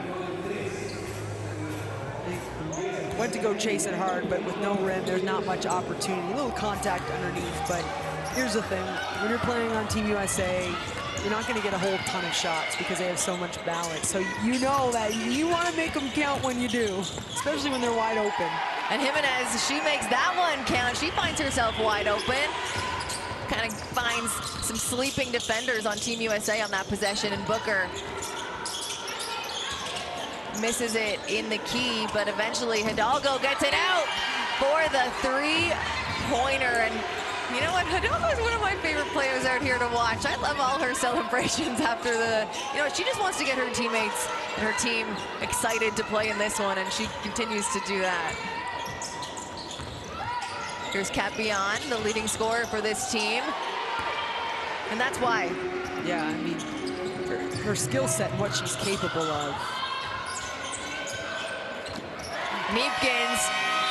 Went to go chase it hard, but with no rim, there's not much opportunity. A little contact underneath, but here's the thing. When you're playing on Team USA, you're not going to get a whole ton of shots because they have so much balance. So you know that you want to make them count when you do, especially when they're wide open. And Jimenez, she makes that one count. She finds herself wide open. Kind of finds some sleeping defenders on Team USA on that possession, and Booker misses it in the key, but eventually Hidalgo gets it out for the 3-pointer. And you know what? Hidalgo is one of my favorite players out here to watch. I love all her celebrations after the, you know, she just wants to get her teammates and her team excited to play in this one, and she continues to do that. Here's Capion, the leading scorer for this team. And that's why. Yeah, I mean, her skill set and what she's capable of. Neepkins,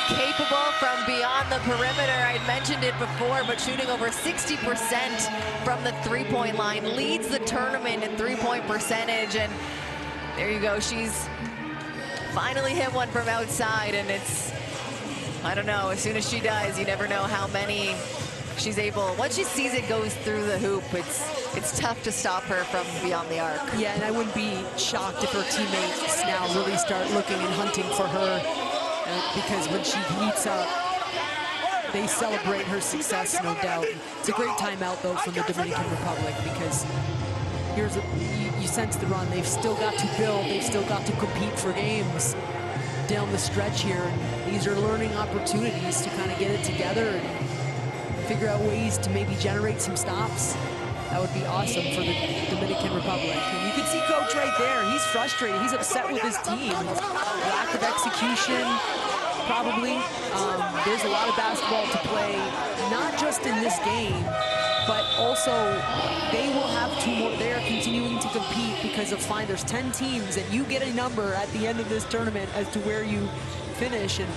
capable from beyond the perimeter. I'd mentioned it before, but shooting over 60% from the 3-point line, leads the tournament in 3-point percentage. And there you go, she's finally hit one from outside, and it's, I don't know, as soon as she does, you never know how many she's able. Once she sees it goes through the hoop, it's tough to stop her from beyond the arc. Yeah, and I wouldn't be shocked if her teammates now really start looking and hunting for her, because when she heats up, they celebrate her success, no doubt. It's a great timeout, though, from the Dominican Republic, because here's you sense the run. They've still got to build. They've still got to compete for games down the stretch here. And these are learning opportunities to kind of get it together and figure out ways to maybe generate some stops. That would be awesome for the Dominican Republic. And you can see Coach right there. He's frustrated. He's upset with his team. Lack of execution, probably. There's a lot of basketball to play, not just in this game, but also they will have 2 more. They are continuing to compete because of fine. There's 10 teams, and you get a number at the end of this tournament as to where you finish. And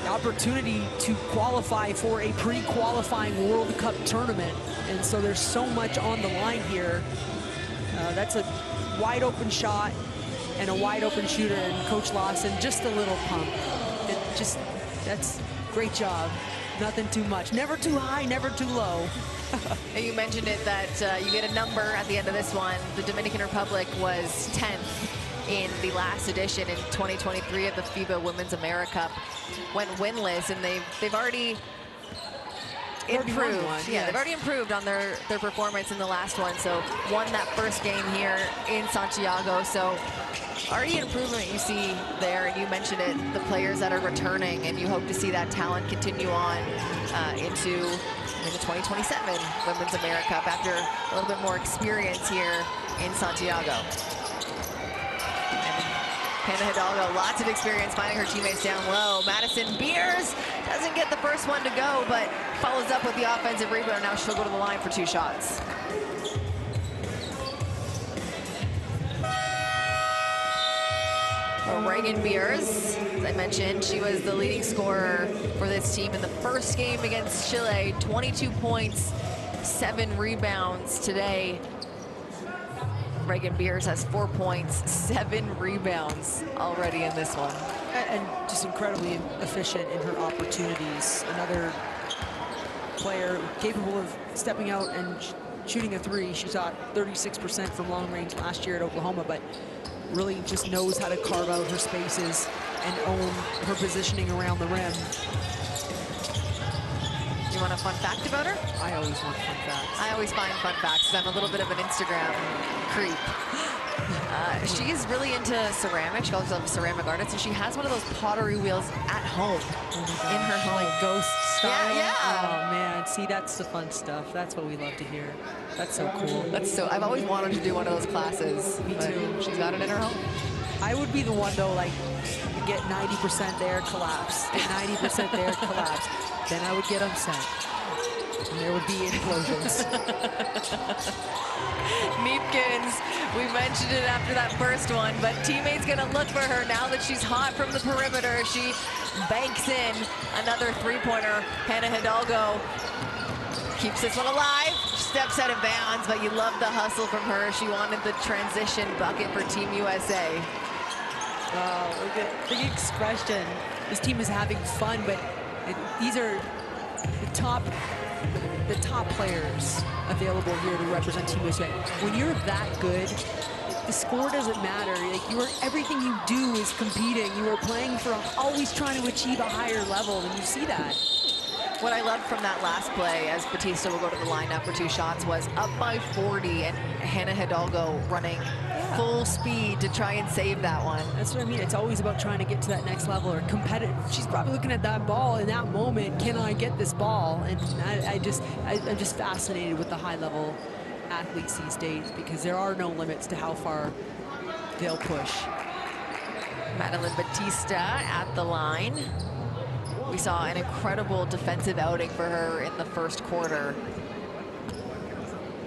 the opportunity to qualify for a pre-qualifying World Cup tournament. And so there's so much on the line here. That's a wide open shot and a wide open shooter, and Coach Lawson, just a little pump. That's great job. Nothing too much. Never too high, never too low. You mentioned it that you get a number at the end of this one. The Dominican Republic was 10th in the last edition in 2023 of the FIBA Women's AmeriCup. Went winless, and they've already improved. Yeah, they've already improved on their performance in the last one. So won that first game here in Santiago. So already improvement you see there, and you mentioned it, the players that are returning, and you hope to see that talent continue on into the 2027 Women's AmeriCup after a little bit more experience here in Santiago. Panda Hidalgo, lots of experience finding her teammates down low. Madison Beers doesn't get the first one to go, but follows up with the offensive rebound. Now she'll go to the line for 2 shots. Reagan Beers, as I mentioned, she was the leading scorer for this team in the first game against Chile. 22 points, 7 rebounds today. Reagan Beers has 4 points, 7 rebounds already in this one. And just incredibly efficient in her opportunities. Another player capable of stepping out and shooting a 3. She shot 36% from long range last year at Oklahoma, but really just knows how to carve out her spaces and own her positioning around the rim. You want a fun fact about her? I always want fun facts. I always find fun facts. I'm a little bit of an Instagram creep. She is really into ceramic. She calls herself a ceramic artist, and she has one of those pottery wheels at home, in her home. Like ghost style? Yeah, yeah. Oh, man. See, that's the fun stuff. That's what we love to hear. That's so cool. I've always wanted to do one of those classes. Me too. She's got it in her home. I would be the one, though, like, get 90% there, collapse. Get 90% there, collapse. Then I would get upset. And there would be implosions. Neepkins, we mentioned it after that first one, but teammates gonna look for her now that she's hot from the perimeter. She banks in another three-pointer. Hannah Hidalgo keeps this one alive. Steps out of bounds, but you love the hustle from her. She wanted the transition bucket for Team USA. Oh, look at the expression. This team is having fun, but these are the top players available here to represent Team USA. When you're that good, the score doesn't matter. Like everything you do is competing. You are playing for always trying to achieve a higher level, and you see that. What I loved from that last play, as Batista will go to the lineup for 2 shots, was up by 40 and Hannah Hidalgo running full speed to try and save that one. That's what I mean. It's always about trying to get to that next level or competitive. She's probably looking at that ball in that moment. Can I get this ball? And I'm just fascinated with the high-level athletes these days because there are no limits to how far they'll push. Madeline Batista at the line. We saw an incredible defensive outing for her in the first quarter.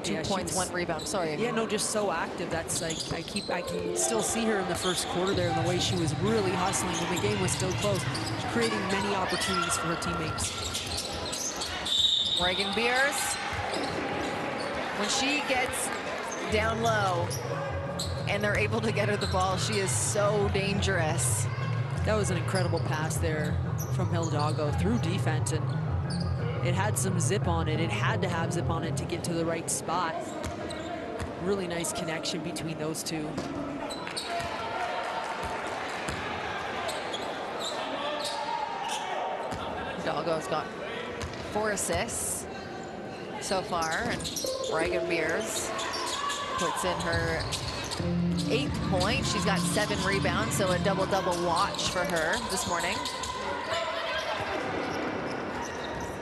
2 points, 1 rebound. Sorry. Yeah, no, just so active. That's like I can still see her in the first quarter there, and the way she was really hustling when the game was still close, creating many opportunities for her teammates. Reagan Beers, when she gets down low and they're able to get her the ball, she is so dangerous. That was an incredible pass there from Hidalgo through defense, and it had some zip on it. It had to have zip on it to get to the right spot. Really nice connection between those two. Hidalgo's got 4 assists so far, and Reagan Beers puts in her 8th point. She's got 7 rebounds, so a double-double watch for her this morning.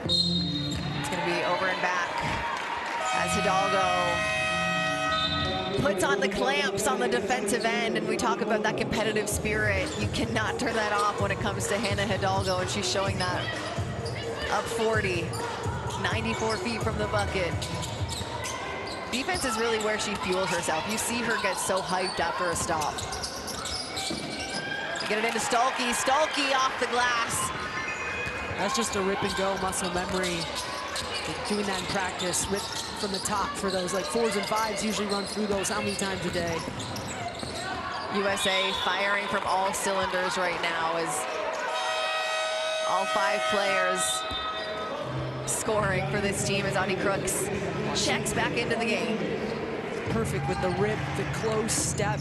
It's going to be over and back as Hidalgo puts on the clamps on the defensive end, and we talk about that competitive spirit. You cannot turn that off when it comes to Hannah Hidalgo, and she's showing that. Up 40, 94 feet from the bucket. Defense is really where she fuels herself. You see her get so hyped after a stop. Get it into Stolke. Stolke off the glass. That's just a rip and go muscle memory. Doing that in practice, rip from the top for those like 4s and 5s, usually run through those how many times a day? USA firing from all cylinders right now as all 5 players scoring for this team as Audie Crooks checks back into the game. Perfect with the rip, the close step.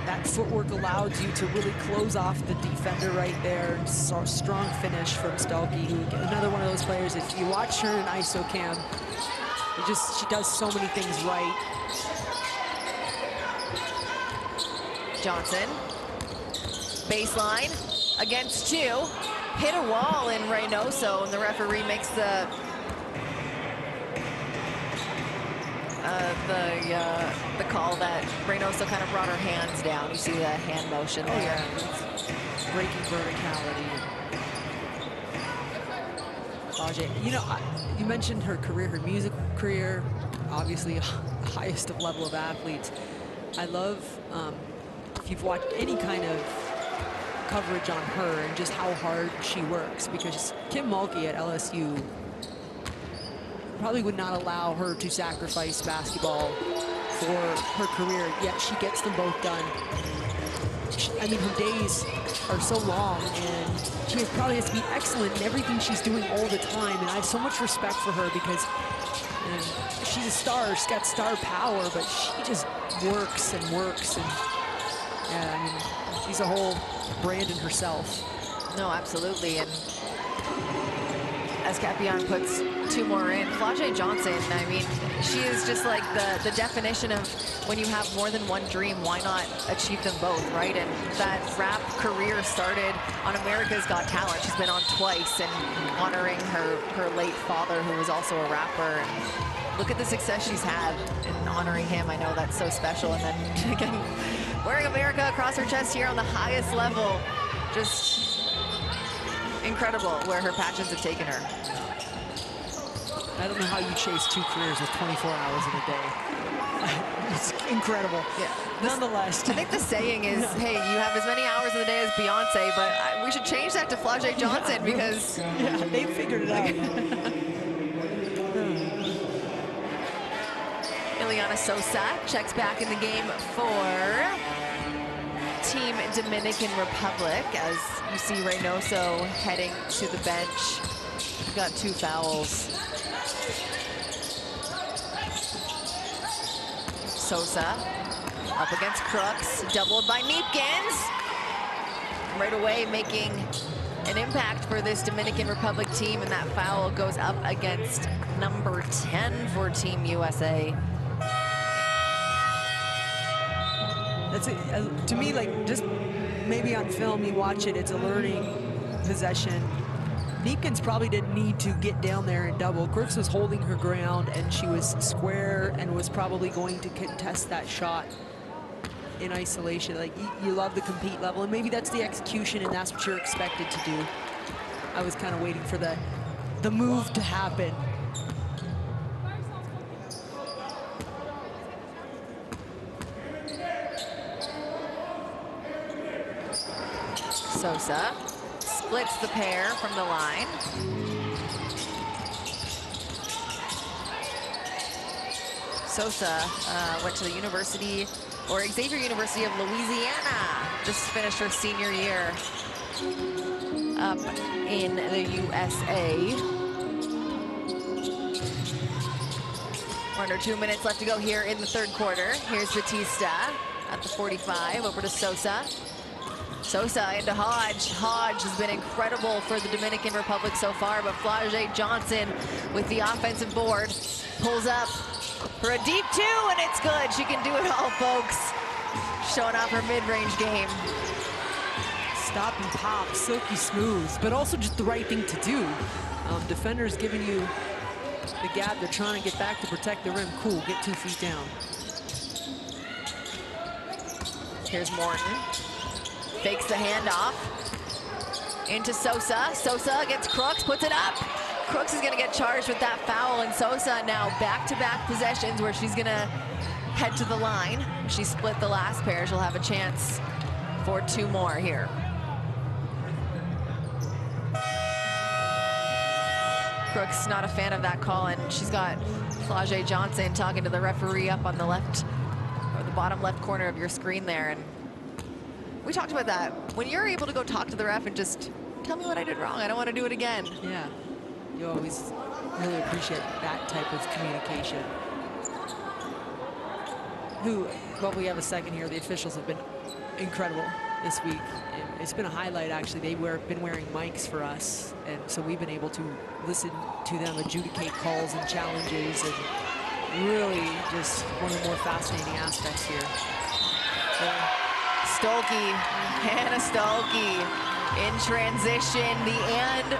That footwork allows you to really close off the defender right there. So strong finish from Stolke, who another one of those players, if you watch her in ISO cam, she does so many things right. Johnson, baseline against 2. Hit a wall in Reynoso, and the referee makes the call that Reynoso kind of brought her hands down. You see the hand motion there. Yeah. Breaking verticality. You know, you mentioned her career, her music career, obviously highest of level of athletes. I love, if you've watched any kind of coverage on her and just how hard she works, because Kim Mulkey at LSU probably would not allow her to sacrifice basketball for her career, yet she gets them both done. I mean, her days are so long, and she probably has to be excellent in everything she's doing all the time, and I have so much respect for her because she's a star, she's got star power, but she just works and works, and yeah, I mean, she's a whole brand in herself. No, absolutely, and as Capion puts 2 more in. Flau'jae Johnson, I mean, she is just like the definition of when you have more than one dream, why not achieve them both, right? And that rap career started on America's Got Talent. She's been on twice, and honoring her late father, who was also a rapper. And look at the success she's had, and honoring him, I know that's so special. And then again, wearing America across her chest here on the highest level, just incredible where her passions have taken her. I don't know how you chase 2 careers with 24 hours in a day. It's incredible. Yeah. Nonetheless. I think the saying is, hey, you have as many hours in the day as Beyonce, but we should change that to Flau'jae Johnson because... Yeah, they figured it out. Ileana Sosa checks back in the game for Team Dominican Republic, as you see Reynoso heading to the bench. We've got 2 fouls. Sosa up against Crooks, doubled by Neepkins. Right away making an impact for this Dominican Republic team, and that foul goes up against number 10 for Team USA. That's to me, like, just maybe on film you watch it, it's a learning possession. Neepkins probably didn't need to get down there and double. Crooks was holding her ground, and she was square and was probably going to contest that shot in isolation. Like, you love the compete level, and maybe that's the execution, and that's what you're expected to do. I was kind of waiting for the move to happen. Sosa splits the pair from the line. Sosa went to the University, or Xavier University of Louisiana. Just finished her senior year up in the USA. Under 2 minutes left to go here in the 3rd quarter. Here's Batista at the 45, over to Sosa. Sosa into Hodge. Hodge has been incredible for the Dominican Republic so far, but Flau'jae Johnson with the offensive board pulls up for a deep 2, and it's good. She can do it all, folks. Showing off her mid-range game. Stop and pop, silky smooth, but also just the right thing to do. Defenders giving you the gap. They're trying to get back to protect the rim. Cool, get 2 feet down. Here's Morton. Fakes the handoff into Sosa. Sosa against Crooks, puts it up. Crooks is gonna get charged with that foul, and Sosa now back-to-back possessions where she's gonna head to the line. She split the last pair. She'll have a chance for 2 more here. Crooks not a fan of that call, and she's got Flau'jae Johnson talking to the referee up on the left, or the bottom left corner of your screen there. And we talked about that. When you're able to go talk to the ref and just tell me what I did wrong, I don't want to do it again. Yeah, you always really appreciate that type of communication. Well, we have a second here. The officials have been incredible this week. It's been a highlight, actually. They've been wearing mics for us, and so we've been able to listen to them adjudicate calls and challenges, and really just one of the more fascinating aspects here. Stolke, Hannah Stolke in transition, the and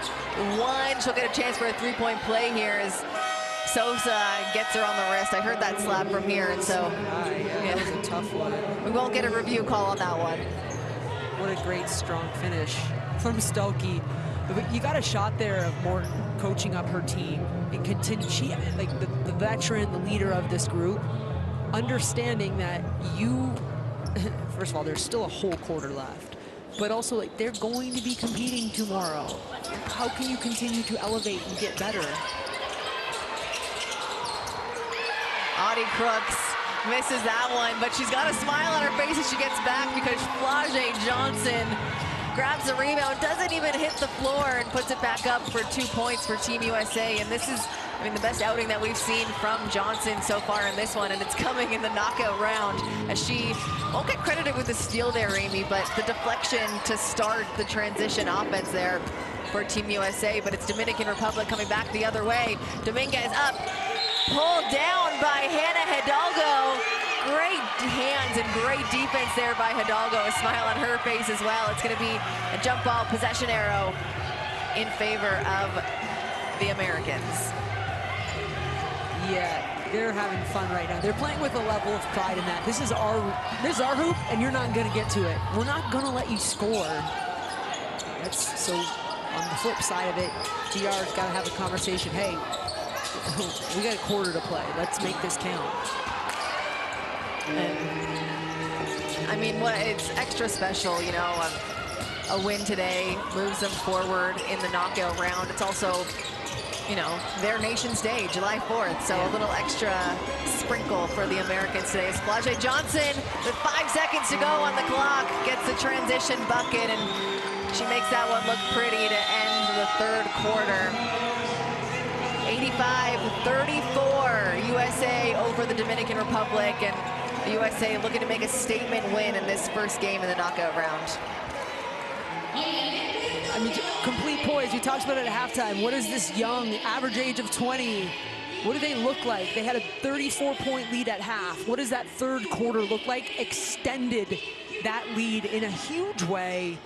1. She'll get a chance for a 3-point play here as Sosa gets her on the wrist. I heard that slap from here, and so yeah, that was a tough one. We won't get a review call on that one. What a great, strong finish from Stolke. But you got a shot there of Morton coaching up her team and continue. She, like the veteran, the leader of this group, understanding that you. First of all, there's still a whole quarter left, but also, like, they're going to be competing tomorrow. How can you continue to elevate and get better? Audie Crooks misses that one, but she's got a smile on her face as she gets back because Flau'jae Johnson grabs the rebound, doesn't even hit the floor, and puts it back up for 2 points for Team USA. And this is, I mean, the best outing that we've seen from Johnson so far in this one, and it's coming in the knockout round, as she won't get credited with the steal there, Amy, but the deflection to start the transition offense there for Team USA, but it's Dominican Republic coming back the other way. Dominguez up, pulled down by Hannah Hidalgo. Great hands and great defense there by Hidalgo. A smile on her face as well. It's going to be a jump ball possession arrow in favor of the Americans. Yeah, they're having fun right now. They're playing with a level of pride in that. This is our hoop, and you're not going to get to it. We're not going to let you score. So on the flip side of it, TR's got to have a conversation. Hey, we got a quarter to play. Let's make this count. And I mean, it's extra special, you know, a win today moves them forward in the knockout round. It's also, you know, their nation's day, July 4th, so a little extra sprinkle for the Americans today. As Flage Johnson, with 5 seconds to go on the clock, gets the transition bucket, and she makes that one look pretty to end the third quarter. 85-34, USA over the Dominican Republic, and the USA looking to make a statement win in this first game in the knockout round. I mean, complete poise. We talked about it at halftime. What is this young, average age of 20? What do they look like? They had a 34-point lead at half. What does that third quarter look like? Extended that lead in a huge way.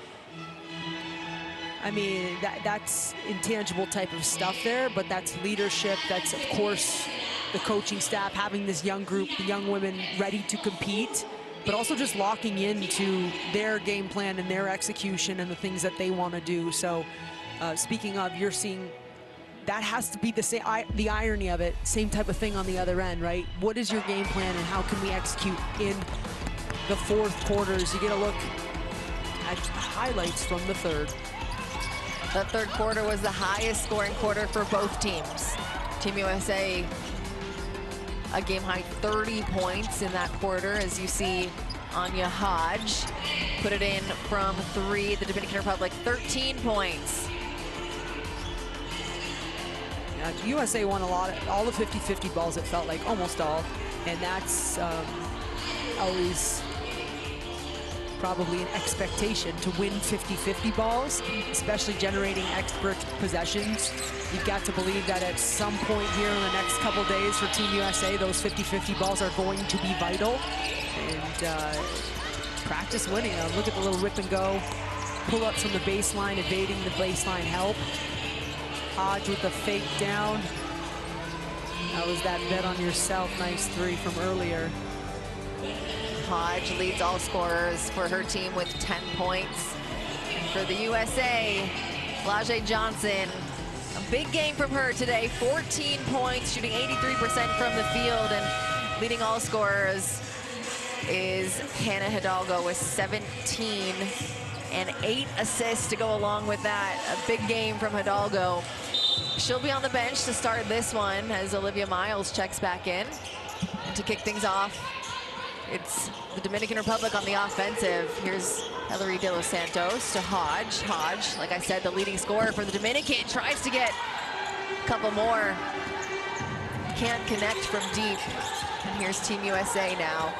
I mean, that's intangible type of stuff there, but that's leadership. That's, of course, the coaching staff having this young group, the young women ready to compete, but also just locking into their game plan and their execution and the things that they want to do. So speaking of, you're seeing that has to be the same, the irony of it, same type of thing on the other end, right? What is your game plan and how can we execute in the fourth quarters? You get a look at highlights from the third. The third quarter was the highest scoring quarter for both teams. Team USA, a game high 30 points in that quarter, as you see Anya Hodge put it in from 3. The Dominican Republic, 13 points. Yeah, USA won a lot, all the 50-50 balls, it felt like, almost all. And that's always probably an expectation to win 50-50 balls, especially generating expert possessions. You've got to believe that at some point here in the next couple days for Team USA, those 50-50 balls are going to be vital. And practice winning. Look at the little rip and go. Pull-ups from the baseline, evading the baseline help. Hodge with the fake down. That was that bet on yourself. Nice 3 from earlier. Hodge leads all scorers for her team with 10 points. And for the USA, Flage Johnson, a big game from her today. 14 points, shooting 83% from the field, and leading all scorers is Hannah Hidalgo with 17 and 8 assists to go along with that. A big game from Hidalgo. She'll be on the bench to start this one as Olivia Miles checks back in. And to kick things off, it's the Dominican Republic on the offensive. Here's Ellery De Los Santos to Hodge. Hodge, like I said, the leading scorer for the Dominican, tries to get a couple more. Can't connect from deep. And here's Team USA now,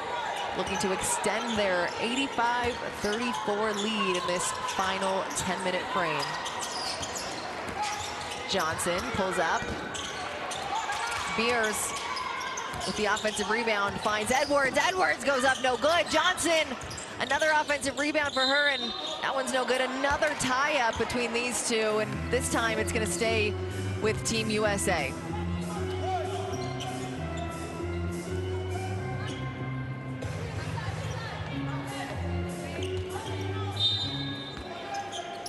looking to extend their 85-34 lead in this final 10-minute frame. Johnson pulls up. Beers with the offensive rebound, finds Edwards. Edwards goes up, no good. Johnson, another offensive rebound for her, and that one's no good. Another tie-up between these two, and this time it's gonna stay with Team USA.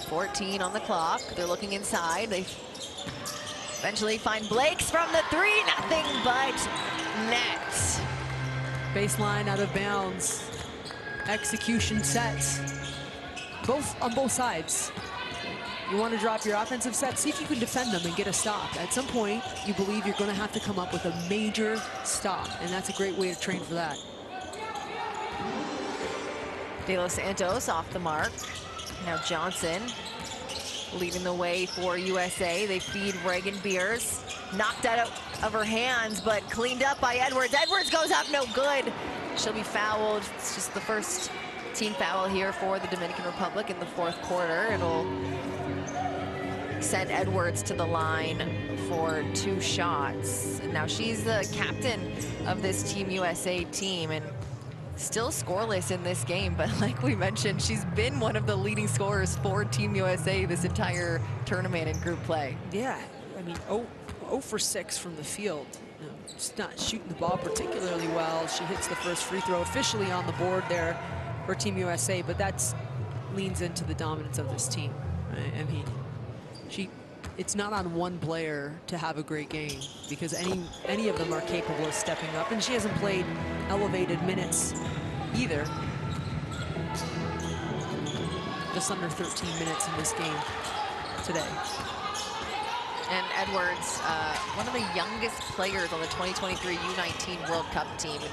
.14 on the clock. They're looking inside. They eventually find Blakes from the 3, nothing but net. Baseline out of bounds. Execution sets. On both sides. You want to drop your offensive set, see if you can defend them and get a stop. At some point, you believe you're going to have to come up with a major stop, and that's a great way to train for that. De Los Santos off the mark. Now Johnson leading the way for USA. They feed Reagan Beers. Knocked out of her hands, but cleaned up by Edwards. Edwards goes up, no good. She'll be fouled. It's just the first team foul here for the Dominican Republic in the fourth quarter. It'll sent Edwards to the line for 2 shots. And now she's the captain of this Team USA team, and still scoreless in this game, but like we mentioned, she's been one of the leading scorers for Team USA this entire tournament in group play. Yeah, I mean, 0 for 6 from the field. She's not shooting the ball particularly well. She hits the first free throw officially on the board there for Team USA, but that's leans into the dominance of this team. Right? I mean, it's not on one player to have a great game, because any of them are capable of stepping up, and she hasn't played elevated minutes either. Just under 13 minutes in this game today. And Edwards, one of the youngest players on the 2023 U19 World Cup team, and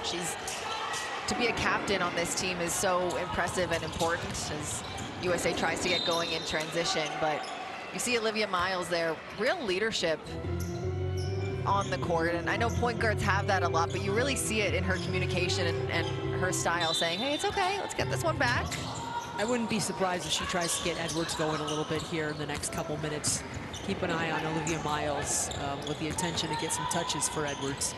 to be a captain on this team is so impressive and important as USA tries to get going in transition. But you see Olivia Miles there, real leadership on the court. And I know point guards have that a lot, but you really see it in her communication and her style, saying, hey, it's okay, let's get this one back. I wouldn't be surprised if she tries to get Edwards going a little bit here in the next couple minutes. Keep an eye on Olivia Miles with the intention to get some touches for Edwards.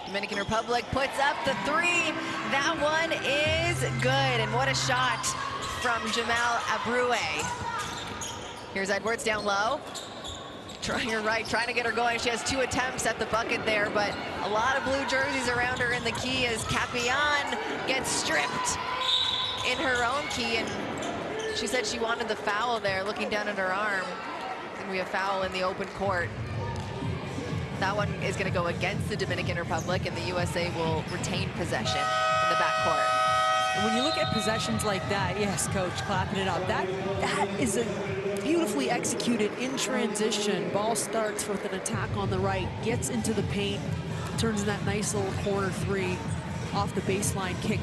Dominican Republic puts up the 3. That one is good. And what a shot from Jamal Abrue. Here's Edwards down low. Trying her right, trying to get her going. She has 2 attempts at the bucket there, but a lot of blue jerseys around her in the key as Capian gets stripped in her own key. And she said she wanted the foul there, looking down at her arm. It's gonna be a foul in the open court. That one is gonna go against the Dominican Republic, and the USA will retain possession in the backcourt. And when you look at possessions like that, yes, coach, clapping it up. That is a beautifully executed in transition. Ball starts with an attack on the right, gets into the paint, turns in that nice little corner 3 off the baseline kick.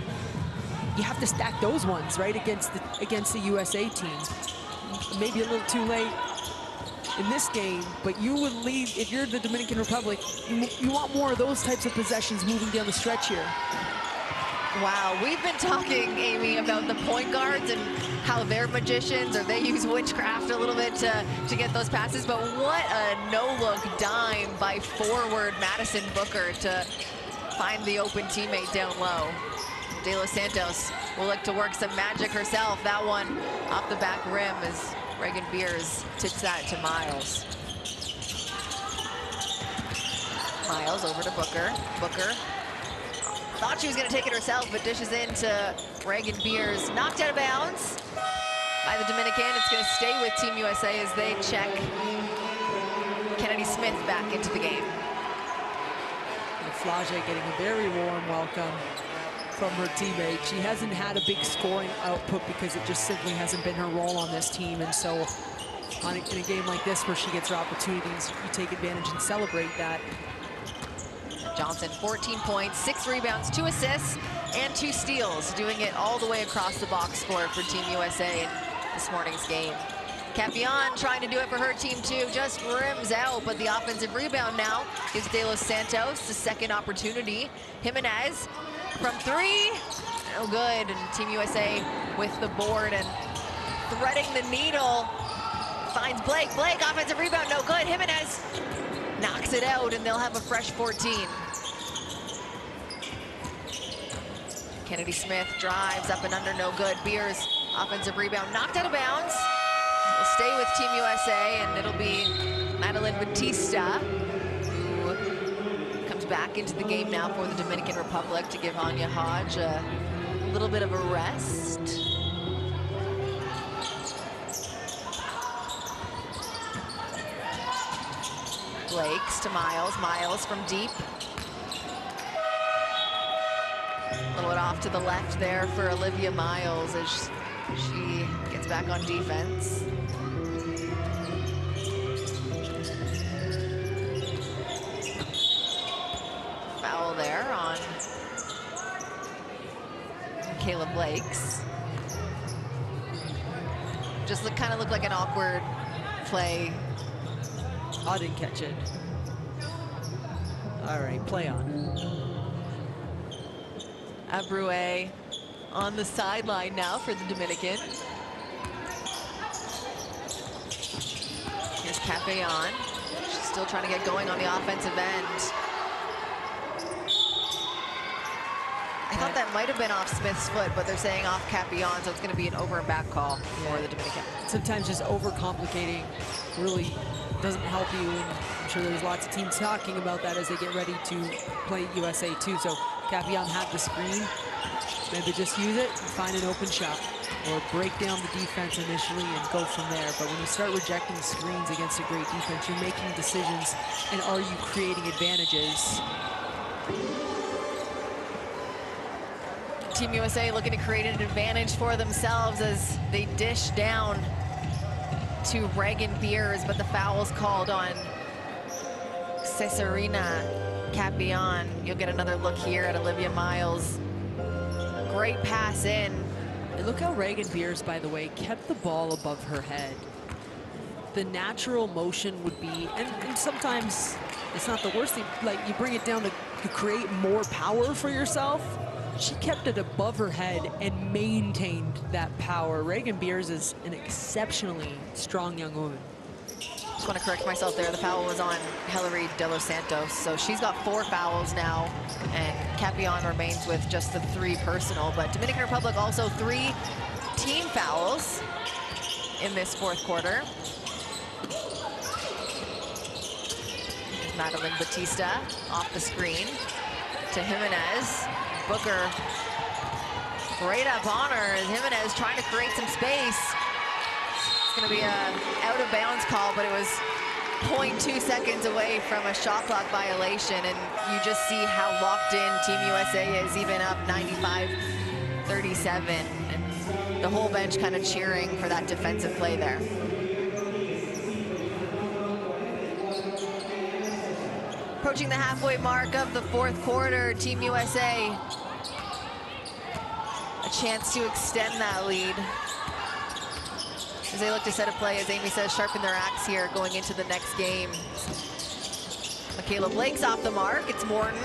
You have to stack those ones, right, against the USA team. Maybe a little too late in this game, but you would lead, if you're the Dominican Republic, you want more of those types of possessions moving down the stretch here. Wow, we've been talking, Amy, about the point guards and how they're magicians, or they use witchcraft a little bit to get those passes, but what a no-look dime by forward Madison Booker to find the open teammate down low. De Los Santos will look to work some magic herself. That one off the back rim as Reagan Beers tips that to Miles. Miles over to Booker. Booker thought she was going to take it herself, but dishes into Reagan Beers. Knocked out of bounds by the Dominican. It's going to stay with Team USA as they check Kennedy Smith back into the game. And Flage getting a very warm welcome from her teammate. She hasn't had a big scoring output because it just simply hasn't been her role on this team. And so in a game like this where she gets her opportunities, you take advantage and celebrate that. Johnson, 14 points, 6 rebounds, 2 assists, and 2 steals, doing it all the way across the box score for Team USA in this morning's game. Capian trying to do it for her team too, just rims out, but the offensive rebound now gives De Los Santos the second opportunity. Jimenez from 3, no good, and Team USA with the board and threading the needle. Finds Blake, offensive rebound, no good. Jimenez knocks it out, and they'll have a fresh 14. Kennedy Smith drives up and under, no good. Beers, offensive rebound, knocked out of bounds. Will stay with Team USA, and it'll be Madeline Batista, who comes back into the game now for the Dominican Republic to give Anya Hodge a little bit of a rest. Blakes to Miles, Miles from deep. A little bit off to the left there for Olivia Miles as she gets back on defense. Foul there on Kayla Blakes. Just kind of looked like an awkward play. I didn't catch it. All right, play on. Abrue on the sideline now for the Dominican. Capillon. She's still trying to get going on the offensive end. I thought that might have been off Smith's foot, but they're saying off Capillon, so it's going to be an over and back call for the Dominican. Sometimes just overcomplicating really doesn't help you, and I'm sure there's lots of teams talking about that as they get ready to play USA too. So Capillon had the screen, maybe just use it and find an open shot, or break down the defense initially and go from there. But when you start rejecting screens against a great defense, you're making decisions, and are you creating advantages? Team USA looking to create an advantage for themselves as they dish down to Reagan Beers, but the foul's called on Cesarina Capillon. You'll get another look here at Olivia Miles. Great pass in. And look how Reagan Beers, by the way, kept the ball above her head. The natural motion would be, and sometimes it's not the worst thing, like you bring it down to create more power for yourself. She kept it above her head and maintained that power. Reagan Beers is an exceptionally strong young woman. Just want to correct myself there. The foul was on Hilary De Los Santos. So she's got 4 fouls now, and Capillon remains with just the 3 personal. But Dominican Republic also 3 team fouls in this 4th quarter. Madeline Batista off the screen to Jimenez. Booker right up on her. Jimenez trying to create some space. It's going to be a out of bounds call, but it was 0.2 seconds away from a shot clock violation, and you just see how locked in Team USA is, even up 95-37, and the whole bench kind of cheering for that defensive play there. Approaching the halfway mark of the 4th quarter, Team USA a chance to extend that lead as they look to set a play, as Amy says, sharpen their axe here going into the next game. Michaela Blake's off the mark. It's Morton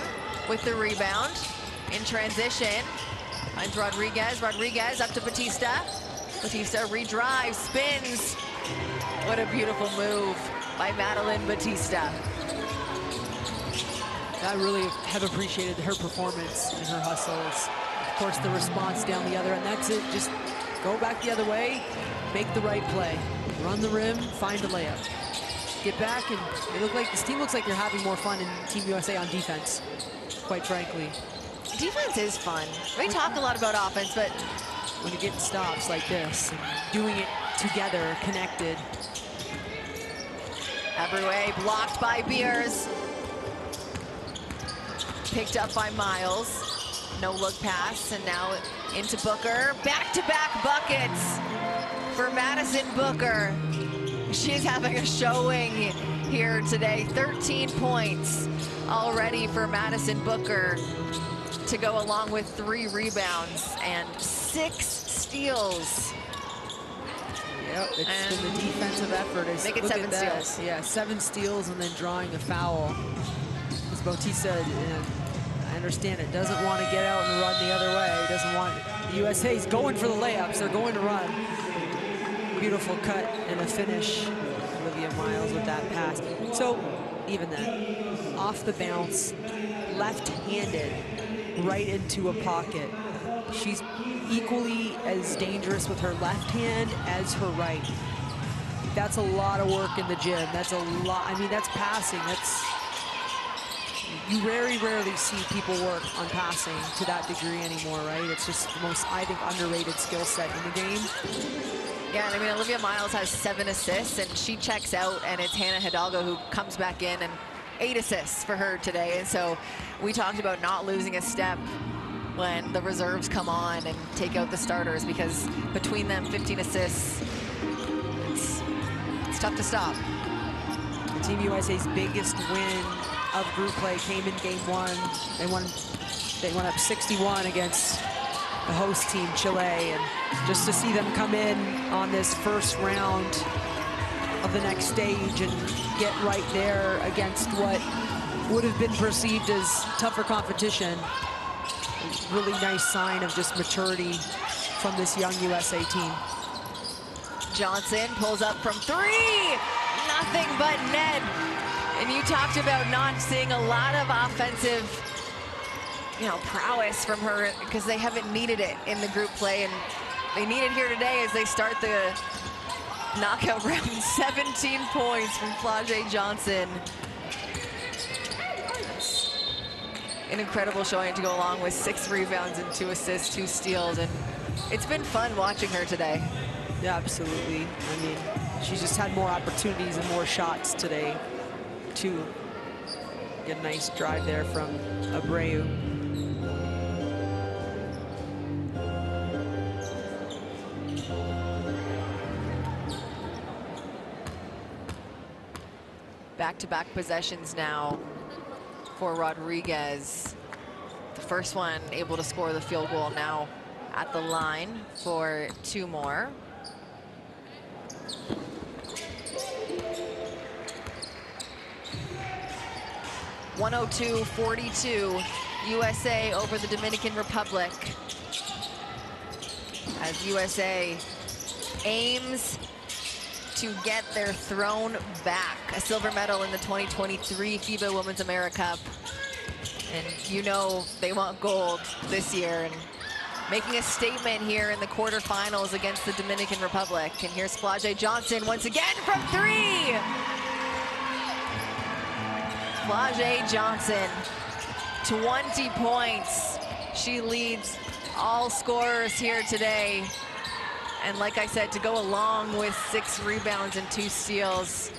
with the rebound in transition. Finds Rodriguez. Rodriguez up to Batista. Batista redrives, spins. What a beautiful move by Madeline Batista. I really have appreciated her performance and her hustles. Of course, the response down the other end. That's it. Just go back the other way, make the right play, run the rim, find a layup, get back, and this team looks like they're having more fun in Team USA on defense. Quite frankly, defense is fun. We talk a lot about offense, but when you get stops like this, and doing it together, connected. Everyway blocked by Beers. Picked up by Miles. No look pass, and now into Booker. Back-to-back buckets for Madison Booker. She's having a showing here today. 13 points already for Madison Booker to go along with 3 rebounds and 6 steals. Yep, it's been the defensive effort. Make it 7 steals. Yeah, 7 steals and then drawing a foul. As Bautista, I understand it, doesn't want to get out and run the other way. He doesn't want, the USA's going for the layups. They're going to run. Beautiful cut and a finish. Olivia Miles with that pass. So even then, off the bounce, left-handed, right into a pocket. She's equally as dangerous with her left hand as her right. That's a lot of work in the gym. That's a lot. I mean, that's passing. You rarely see people work on passing to that degree anymore, right? It's just the most, I think, underrated skill set in the game. Yeah, and I mean, Olivia Miles has 7 assists, and she checks out, and it's Hannah Hidalgo who comes back in, and 8 assists for her today. And so we talked about not losing a step when the reserves come on and take out the starters, because between them, 15 assists, it's tough to stop. Team USA's biggest win of group play came in game 1. They went up 61 against the host team, Chile, and just to see them come in on this first round of the next stage and get right there against what would have been perceived as tougher competition. Really nice sign of just maturity from this young USA team. Johnson pulls up from three. Nothing but net. And you talked about not seeing a lot of offensive, prowess from her because they haven't needed it in the group play, and they need it here today as they start the knockout round. 17 points from Flau'jae Johnson. An incredible showing to go along with 6 rebounds and 2 assists, 2 steals, and it's been fun watching her today. Yeah, absolutely. I mean, she just had more opportunities and more shots today, too. Get a nice drive there from Abreu. Back-to-back possessions now for Rodriguez. The first one able to score the field goal, now at the line for 2 more. (102-42) USA over the Dominican Republic, as USA aims to get their throne back, a silver medal in the 2023 FIBA Women's AmeriCup. And they want gold this year, and making a statement here in the quarterfinals against the Dominican Republic. And here's Flau'jae Johnson once again from 3. Flau'jae Johnson, 20 points. She leads all scorers here today. And like I said, to go along with 6 rebounds and 2 steals.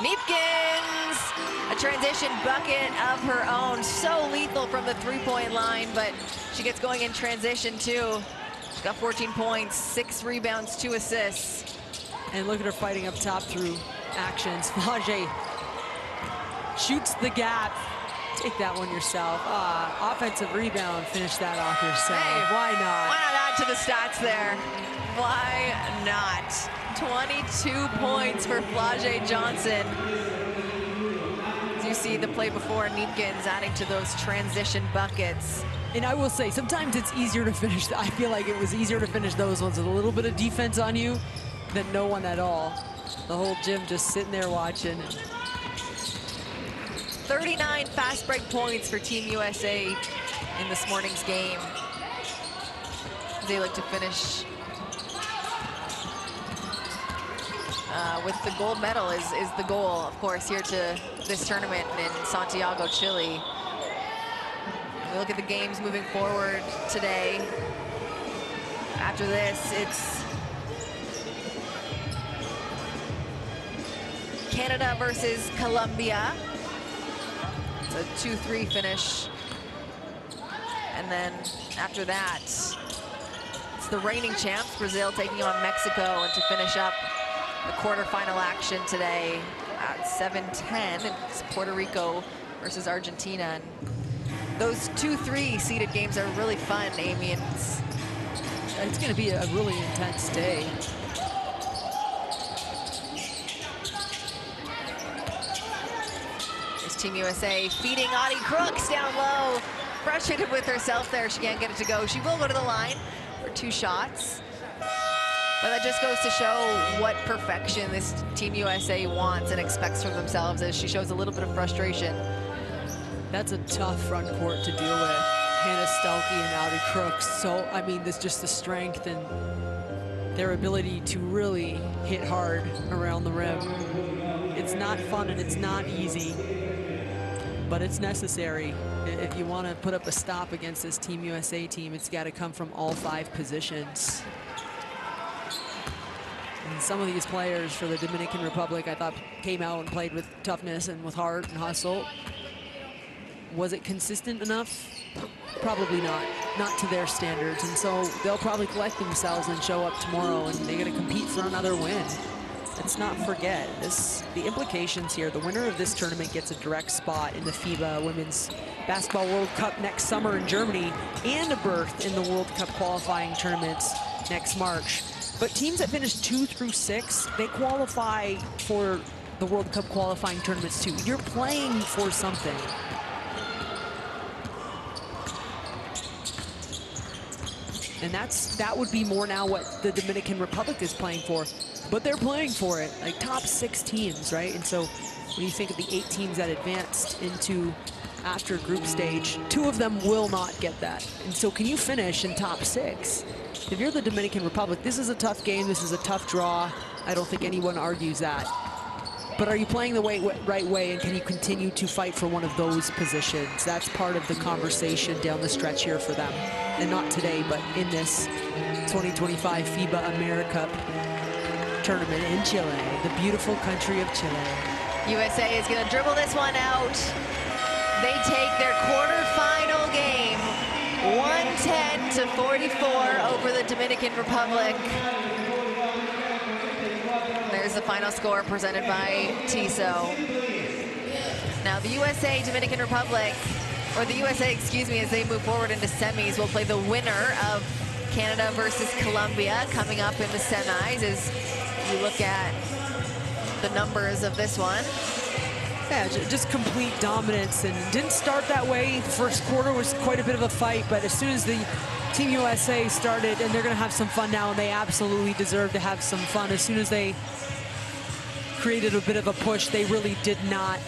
Neepkins, a transition bucket of her own. So lethal from the 3-point line, but she gets going in transition too. She's got 14 points, 6 rebounds, 2 assists. And look at her fighting up top through actions. Flau'jae shoots the gap. Take that one yourself. Offensive rebound, finish that off yourself. Hey, why not? Why not add to the stats there? Why not? 22 points for Flau'jae Johnson. As you see the play before, Neepkins adding to those transition buckets. And I will say, sometimes it's easier to finish. I feel like it was easier to finish those ones with a little bit of defense on you than no one at all. The whole gym just sitting there watching. 39 fast break points for Team USA in this morning's game. They look to finish with the gold medal is the goal, of course, here to this tournament in Santiago, Chile. We look at the games moving forward today. After this, it's Canada versus Colombia. It's a 2-3 finish. And then after that, it's the reigning champs, Brazil, taking on Mexico, and to finish up the quarterfinal action today at 7:10. It's Puerto Rico versus Argentina. And those 2-3 seeded games are really fun, Amy, and it's going to be a really intense day. There's Team USA feeding Audie Crooks down low. Frustrated with herself there. She can't get it to go. She will go to the line for 2 shots. But that just goes to show what perfection this Team USA wants and expects from themselves, as she shows a little bit of frustration. That's a tough front court to deal with. Hannah Stuelke and Audie Crooks. So, I mean, there's just the strength and their ability to really hit hard around the rim. It's not fun and it's not easy, but it's necessary. If you want to put up a stop against this Team USA team, it's got to come from all 5 positions. And some of these players for the Dominican Republic, I thought, came out and played with toughness and with heart and hustle. Was it consistent enough? Probably not. Not to their standards. And so they'll probably collect themselves and show up tomorrow, and they're going to compete for another win. Let's not forget the implications here. The winner of this tournament gets a direct spot in the FIBA Women's Basketball World Cup next summer in Germany, and a berth in the World Cup qualifying tournaments next March. But teams that finish 2 through 6, they qualify for the World Cup qualifying tournaments too. You're playing for something. And that would be more now what the Dominican Republic is playing for. But they're playing for it, like top 6 teams, right? And so when you think of the 8 teams that advanced into after group stage, 2 of them will not get that. And so can you finish in top 6? If you're the Dominican Republic, this is a tough game, this is a tough draw. I don't think anyone argues that. But are you playing the right way, and can you continue to fight for one of those positions? That's part of the conversation down the stretch here for them. And not today, but in this 2025 FIBA AmeriCup tournament in Chile, the beautiful country of Chile. USA is going to dribble this one out. They take their quarterfinal game, 110-44 over the Dominican Republic. There's the final score presented by TISO. Now the USA Dominican Republic, or the USA, excuse me, as they move forward into semis, will play the winner of Canada versus Colombia coming up in the semis as you look at the numbers of this one. Yeah, just complete dominance, and didn't start that way. The first quarter was quite a bit of a fight, but as soon as the Team USA started, and they're gonna have some fun now, and they absolutely deserve to have some fun. As soon as they created a bit of a push, they really did not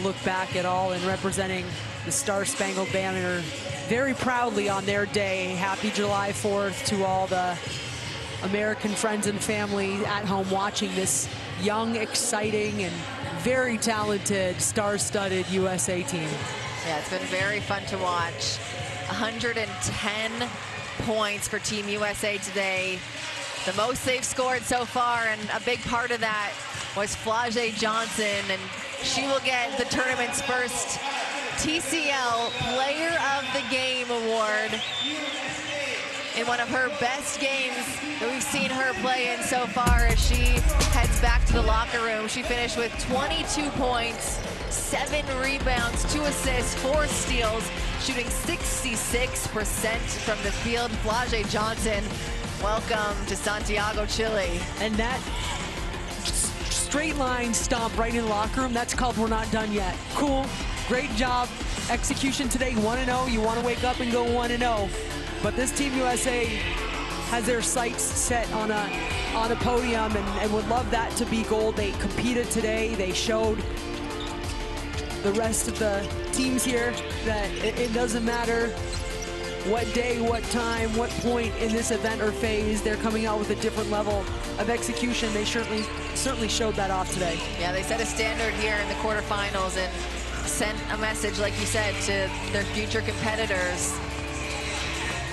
look back at all, and representing the Star-Spangled Banner very proudly on their day. Happy July 4th to all the American friends and family at home watching this young, exciting, and very talented, star-studded USA team. Yeah, it's been very fun to watch. 110 points for Team USA today. The most they've scored so far, and a big part of that was Flage Johnson, and she will get the tournament's first TCL Player of the Game award in one of her best games that we've seen her play in so far as she heads back to the locker room. She finished with 22 points, 7 rebounds, 2 assists, 4 steals, shooting 66% from the field. Flage Johnson, welcome to Santiago, Chile. And that straight line stomp right in the locker room, that's called we're not done yet. Cool, great job, execution today, 1-0. You want to wake up and go 1-0. But this Team USA has their sights set on a podium, and would love that to be gold. They competed today. They showed the rest of the teams here that it doesn't matter what day, what time, what point in this event or phase, they're coming out with a different level of execution. They certainly showed that off today. Yeah, they set a standard here in the quarterfinals and sent a message, like you said, to their future competitors.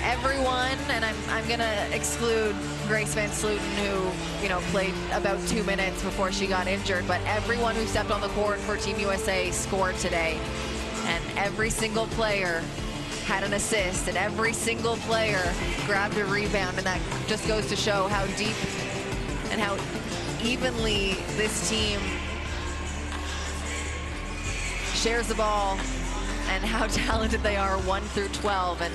Everyone, and I'm gonna exclude Grace Van Slooten, who played about 2 minutes before she got injured, but everyone who stepped on the court for Team USA scored today, and every single player had an assist, and every single player grabbed a rebound, and that just goes to show how deep and how evenly this team shares the ball and how talented they are 1 through 12. And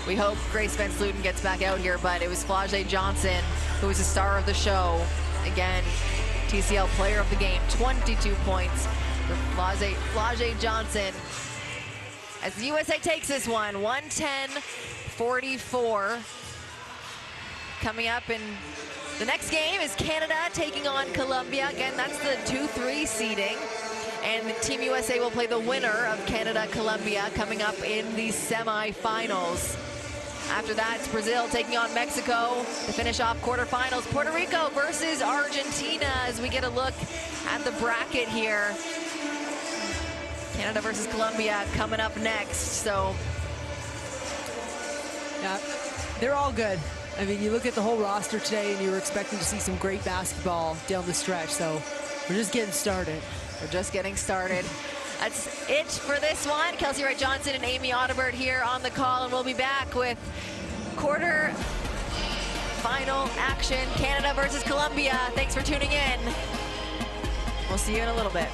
we hope Grace Van Slooten gets back out here, but it was Flage Johnson who was the star of the show. Again, TCL Player of the Game, 22 points for Flage Johnson. As the USA takes this one, 110-44. Coming up in the next game is Canada taking on Colombia. Again, that's the 2-3 seeding. And the Team USA will play the winner of Canada-Colombia coming up in the semifinals. After that, it's Brazil taking on Mexico to finish off quarterfinals. Puerto Rico versus Argentina as we get a look at the bracket here. Canada versus Colombia coming up next. So, yeah, they're all good. I mean, you look at the whole roster today and you were expecting to see some great basketball down the stretch. So we're just getting started. We're just getting started. That's it for this one. Kelsey Wright Johnson and Amy Audibert here on the call, and we'll be back with quarter final action, Canada versus Colombia. Thanks for tuning in. We'll see you in a little bit.